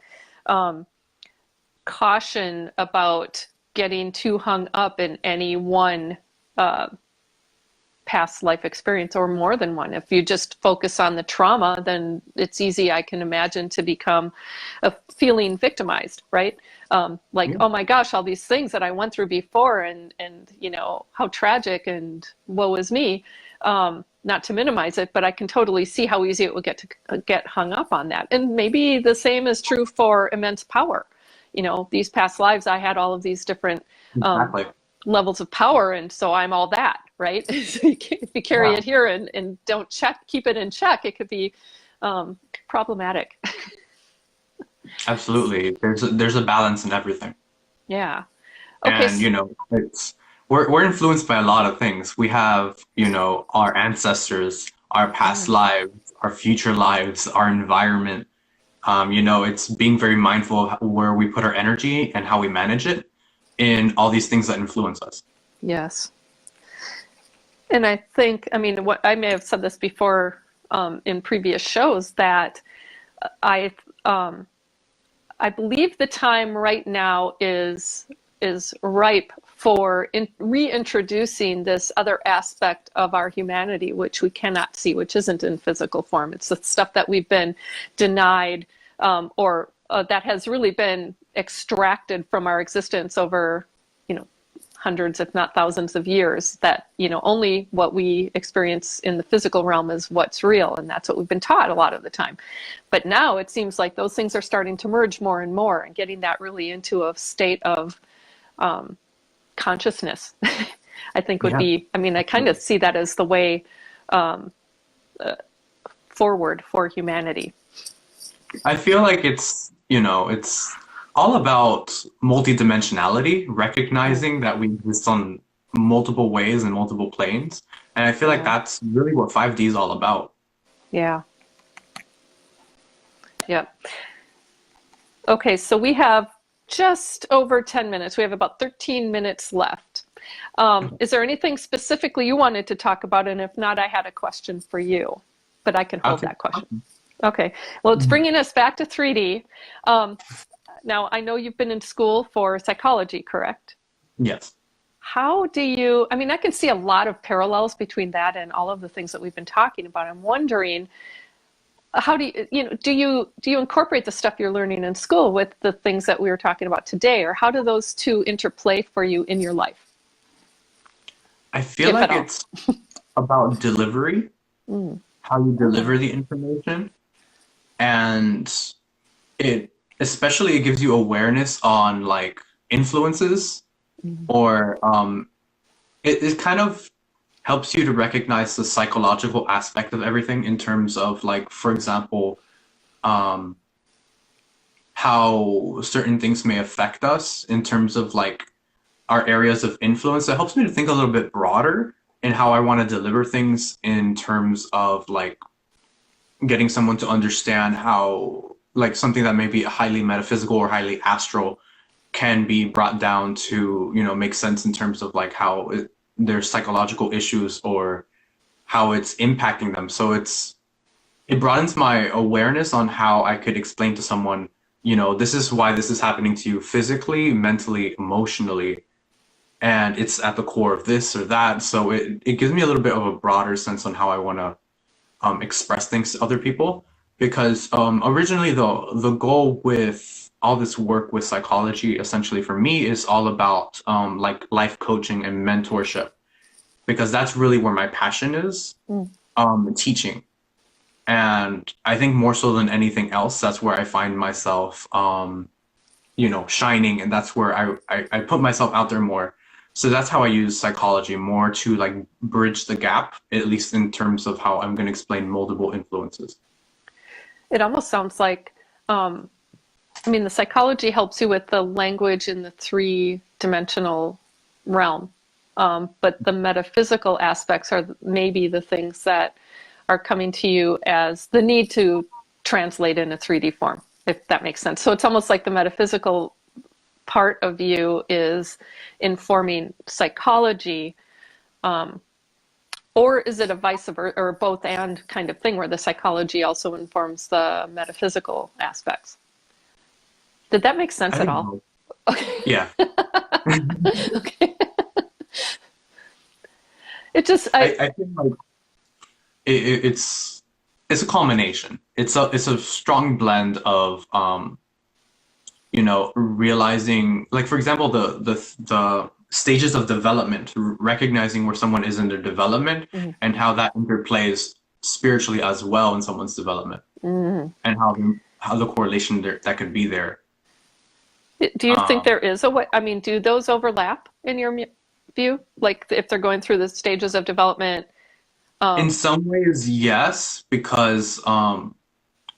caution about getting too hung up in any one path past life experience or more than one. If you just focus on the trauma, then it's easy, I can imagine, to become feeling victimized, right? Like, oh my gosh, all these things that I went through before, and you know, how tragic, and woe is me. Not to minimize it, but I can totally see how easy it would get to get hung up on that. And maybe the same is true for immense power. You know, these past lives, I had all of these different Exactly. levels of power, and so I'm all that, right? So if you carry it here and don't keep it in check, it could be problematic. Absolutely. There's a balance in everything. Yeah. Okay. And, you know, we're influenced by a lot of things. We have, you know, our ancestors, our past lives, our future lives, our environment. You know, it's being very mindful of where we put our energy and how we manage it in all these things that influence us. Yes. And I think, I mean, what I may have said this before in previous shows, that I I believe the time right now is ripe for reintroducing this other aspect of our humanity, which we cannot see, which isn't in physical form. It's the stuff that we've been denied, or that has really been extracted from our existence over, you know, hundreds, if not thousands of years, that, you know, only what we experience in the physical realm is what's real. And that's what we've been taught a lot of the time. But now it seems like those things are starting to merge more and more, and getting that really into a state of consciousness, I think would be, I mean, I kind of see that as the way forward for humanity. I feel like it's, you know, it's all about multidimensionality, recognizing that we exist on multiple ways and multiple planes. And I feel like that's really what 5D is all about. Yeah. Yep. Okay, so we have just over 10 minutes. We have about 13 minutes left. Is there anything specifically you wanted to talk about? And if not, I had a question for you, but I can hold that question. Okay, well, it's bringing us back to 3D. Now, I know you've been in school for psychology, correct? Yes. How do you, I mean, I can see a lot of parallels between that and all of the things that we've been talking about. I'm wondering, how do you, you know, do you incorporate the stuff you're learning in school with the things that we were talking about today, or how do those two interplay for you in your life? I feel like it's about delivery, how you deliver the information, and it gives you awareness on like influences, or it kind of helps you to recognize the psychological aspect of everything, in terms of, like, for example, how certain things may affect us in terms of like our areas of influence. It helps me to think a little bit broader in how I want to deliver things, in terms of like getting someone to understand how, like, something that may be highly metaphysical or highly astral can be brought down to, you know, make sense in terms of like how there's psychological issues or how it's impacting them. So it broadens my awareness on how I could explain to someone, you know, this is why this is happening to you physically, mentally, emotionally, and it's at the core of this or that. So it gives me a little bit of a broader sense on how I want to express things to other people. Because originally the goal with all this work with psychology, essentially for me, is all about like life coaching and mentorship, because that's really where my passion is, teaching. And I think more so than anything else, that's where I find myself, you know, shining, and that's where I put myself out there more. So that's how I use psychology, more to like bridge the gap, at least in terms of how I'm going to explain multiple influences. It almost sounds like, I mean, the psychology helps you with the language in the three-dimensional realm, but the metaphysical aspects are maybe the things that are coming to you as the need to translate in a 3D form, if that makes sense. So it's almost like the metaphysical part of you is informing psychology, or is it a vice versa, or both and kind of thing, where the psychology also informs the metaphysical aspects? Did that make sense at all? Okay. Yeah. Okay. It just, I feel like it's a culmination. It's a strong blend of realizing, like for example, the stages of development, recognizing where someone is in their development Mhm. and how that interplays spiritually as well in someone's development, Mhm. and how the correlation there that could be there. Do you think Um, there is a way? I mean, do those overlap in your view? Like if they're going through the stages of development? in Um, some ways, yes, because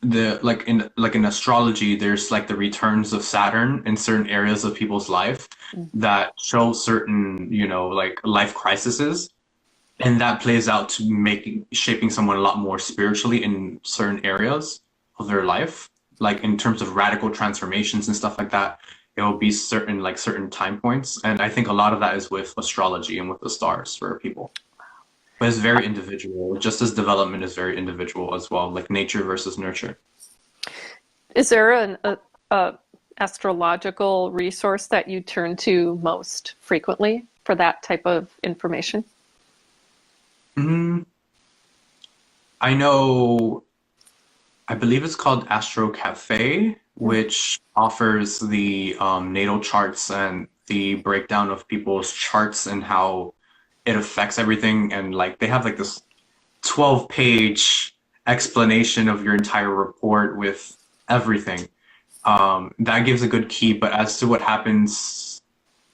the like in astrology, there's like the returns of Saturn in certain areas of people's life that show certain, like life crises, and that plays out to making shaping someone a lot more spiritually in certain areas of their life, like in terms of radical transformations and stuff like that. It will be certain time points, and I think a lot of that is with astrology and with the stars for people. But it's very individual, just as development is very individual as well, like nature versus nurture. is there a astrological resource that you turn to most frequently for that type of information? Mm, I know, I believe it's called Astro Cafe, which offers the natal charts and the breakdown of people's charts and how it affects everything. And like they have like this 12-page explanation of your entire report with everything. That gives a good key, but as to what happens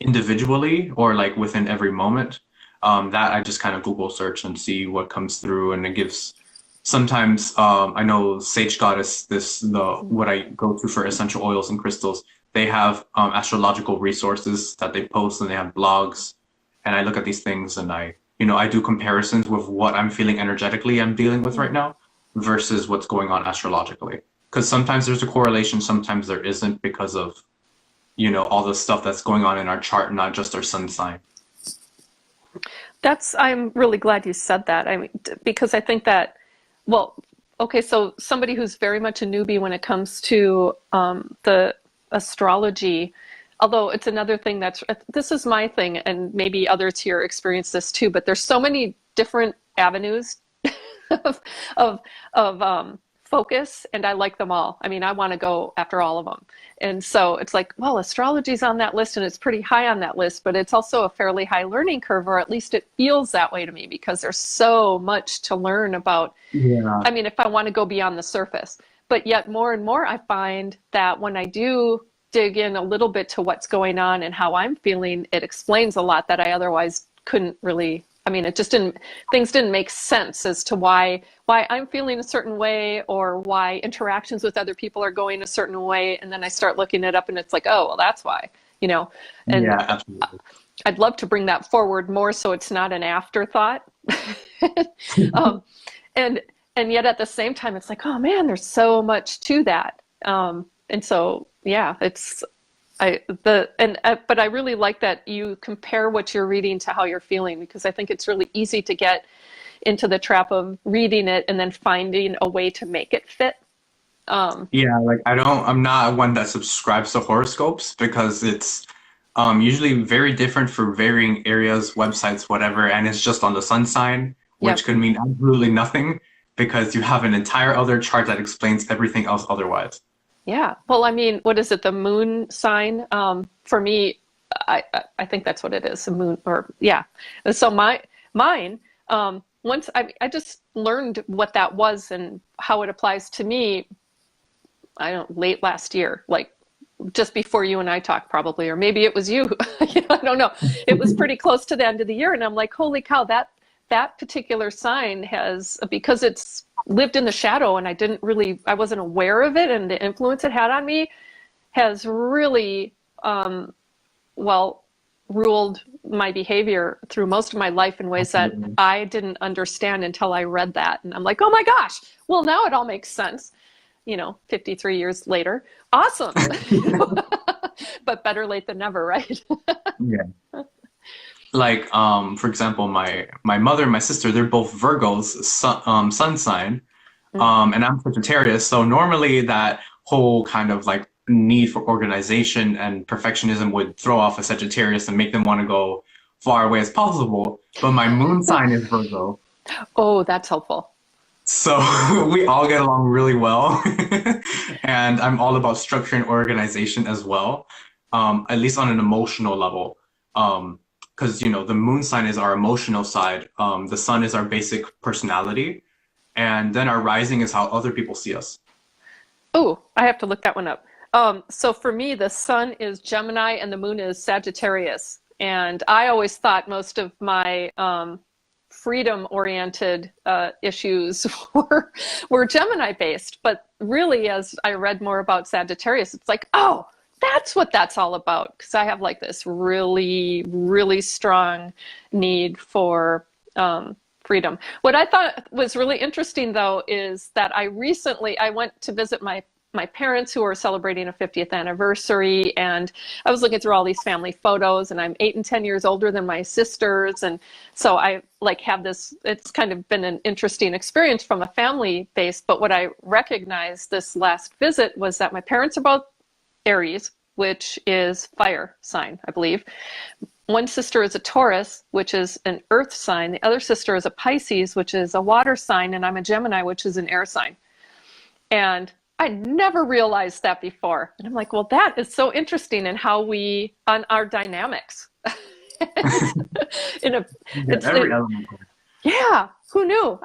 individually or like within every moment, that I just kind of Google search and see what comes through, and it gives. Sometimes I know Sage Goddess, this the what I go to for essential oils and crystals. They have astrological resources that they post, and they have blogs, and I look at these things and I do comparisons with what I'm feeling energetically I'm dealing with right now versus what's going on astrologically. Because sometimes there's a correlation, sometimes there isn't because of all the stuff that's going on in our chart, not just our sun sign. I'm really glad you said that. I mean, because I think that, well, okay, so somebody who's very much a newbie when it comes to the astrology, although it's another thing this is my thing, and maybe others here experience this too, but there's so many different avenues of of focus, and I like them all. I mean, I want to go after all of them. And so it's like, well, astrology's on that list and it's pretty high on that list, but it's also a fairly high learning curve, or at least it feels that way to me because there's so much to learn about. Yeah. I mean, if I want to go beyond the surface, but yet more and more I find that when I do dig in a little bit to what's going on and how I'm feeling, it explains a lot that I otherwise couldn't really. I mean, it just didn't, things didn't make sense as to why I'm feeling a certain way or why interactions with other people are going a certain way. And then I start looking it up and it's like, oh, well, that's why, you know, and Yeah, absolutely. I'd love to bring that forward more so it's not an afterthought. um, and, and yet at the same time, it's like, oh man, there's so much to that. And so, yeah, but I really like that you compare what you're reading to how you're feeling, because I think it's really easy to get into the trap of reading it and then finding a way to make it fit. Um, Yeah, like I'm not one that subscribes to horoscopes because it's usually very different for varying areas, websites, whatever, and it's just on the sun sign, which yep. could mean absolutely nothing because you have an entire other chart that explains everything else otherwise. Yeah. Well, I mean, what is it? The moon sign? For me, I think that's what it is. The moon, or yeah. So mine. Once I just learned what that was and how it applies to me. I don't late last year, like just before you and I talked, probably, or maybe it was you. I don't know. It was pretty close to the end of the year, and I'm like, holy cow, that particular sign has, because it's lived in the shadow and I wasn't aware of it and the influence it had on me, has really, well, ruled my behavior through most of my life in ways that Absolutely. I didn't understand until I read that. And I'm like, oh my gosh, well, now it all makes sense, 53 years later. Awesome. But better late than never, right? Yeah. Like, for example, my mother and my sister, they're both Virgos, sun sign, and I'm Sagittarius. So normally that whole kind of like need for organization and perfectionism would throw off a Sagittarius and make them want to go far away as possible. But my moon sign is Virgo. Oh, that's helpful. So we all get along really well. And I'm all about structure and organization as well, at least on an emotional level. Because, you know, the moon sign is our emotional side, the sun is our basic personality, and then our rising is how other people see us. Oh, I have to look that one up. So for me, the sun is Gemini and the moon is Sagittarius. And I always thought most of my freedom-oriented issues were Gemini-based. But really, as I read more about Sagittarius, it's like, oh, that's what that's all about. Because I have like this really, really strong need for freedom. What I thought was really interesting, though, is that I went to visit my parents who were celebrating a 50th anniversary, and I was looking through all these family photos, and I'm 8 and 10 years older than my sisters, and so I like have this, it's kind of been an interesting experience from a family base. But what I recognized this last visit was that my parents are both Aries, which is fire sign, I believe. One sister is a Taurus, which is an earth sign. The other sister is a Pisces, which is a water sign, and I'm a Gemini, which is an air sign. And I never realized that before. And I'm like, well, that is so interesting in how we, on our dynamics. Every element. Yeah, who knew?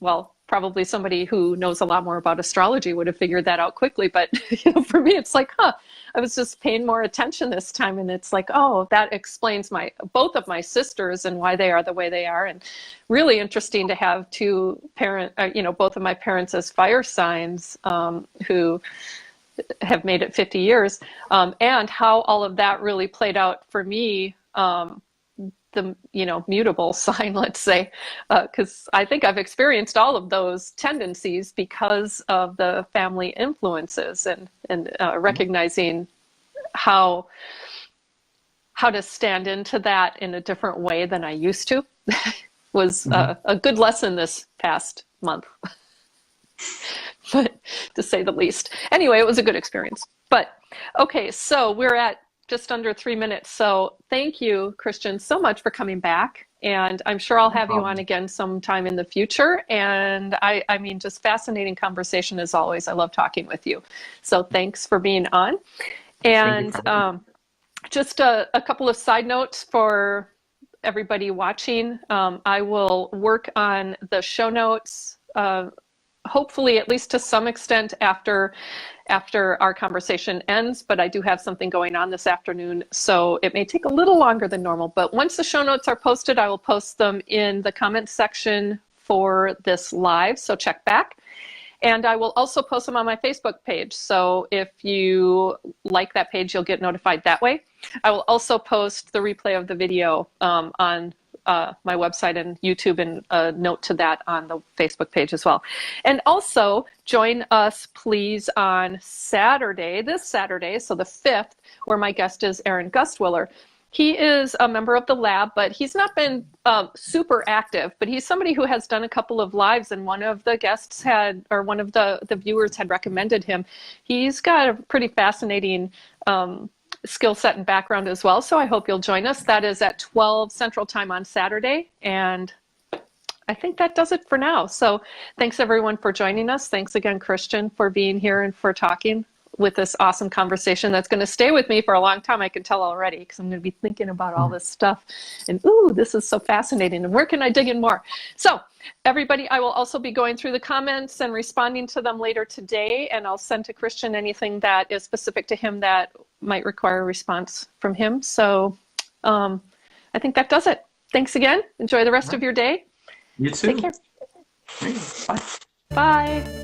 Well, probably somebody who knows a lot more about astrology would have figured that out quickly. But for me, it's like, I was just paying more attention this time, and it's like, oh, that explains both of my sisters and why they are the way they are. And really interesting to have both of my parents as fire signs who have made it 50 years, and how all of that really played out for me. The mutable sign, let's say, because I think I've experienced all of those tendencies because of the family influences, and recognizing how to stand into that in a different way than I used to was a good lesson this past month, but to say the least. Anyway, it was a good experience. But okay, so we're at just under 3 minutes. So thank you, Christian, so much for coming back. And I'm sure I'll have you on again sometime in the future. And I mean, just fascinating conversation as always. I love talking with you. So thanks for being on. And just a couple of side notes for everybody watching. I will work on the show notes, hopefully at least to some extent after our conversation ends, but I do have something going on this afternoon, so it may take a little longer than normal. But once the show notes are posted, I will post them in the comments section for this live, so check back. And I will also post them on my Facebook page, so if you like that page, you'll get notified that way. I will also post the replay of the video on my website and YouTube, and a note to that on the Facebook page as well. And also join us please on Saturday, this Saturday, so the 5th, where my guest is Aaron Gustwiller. He is a member of the lab, but he's not been super active, but he's somebody who has done a couple of lives, and one of the guests one of the viewers had recommended him. He's got a pretty fascinating skill set and background as well. So I hope you'll join us. That is at 12 Central Time on Saturday. And I think that does it for now. So thanks everyone for joining us. Thanks again, Christian, for being here and for talking with this awesome conversation that's going to stay with me for a long time. I can tell already, because I'm going to be thinking about all this stuff. And ooh, this is so fascinating. And where can I dig in more? So everybody, I will also be going through the comments and responding to them later today. And I'll send to Christian anything that is specific to him that might require a response from him. So I think that does it. Thanks again. Enjoy the rest of your day. You too. Take care. Bye. Bye.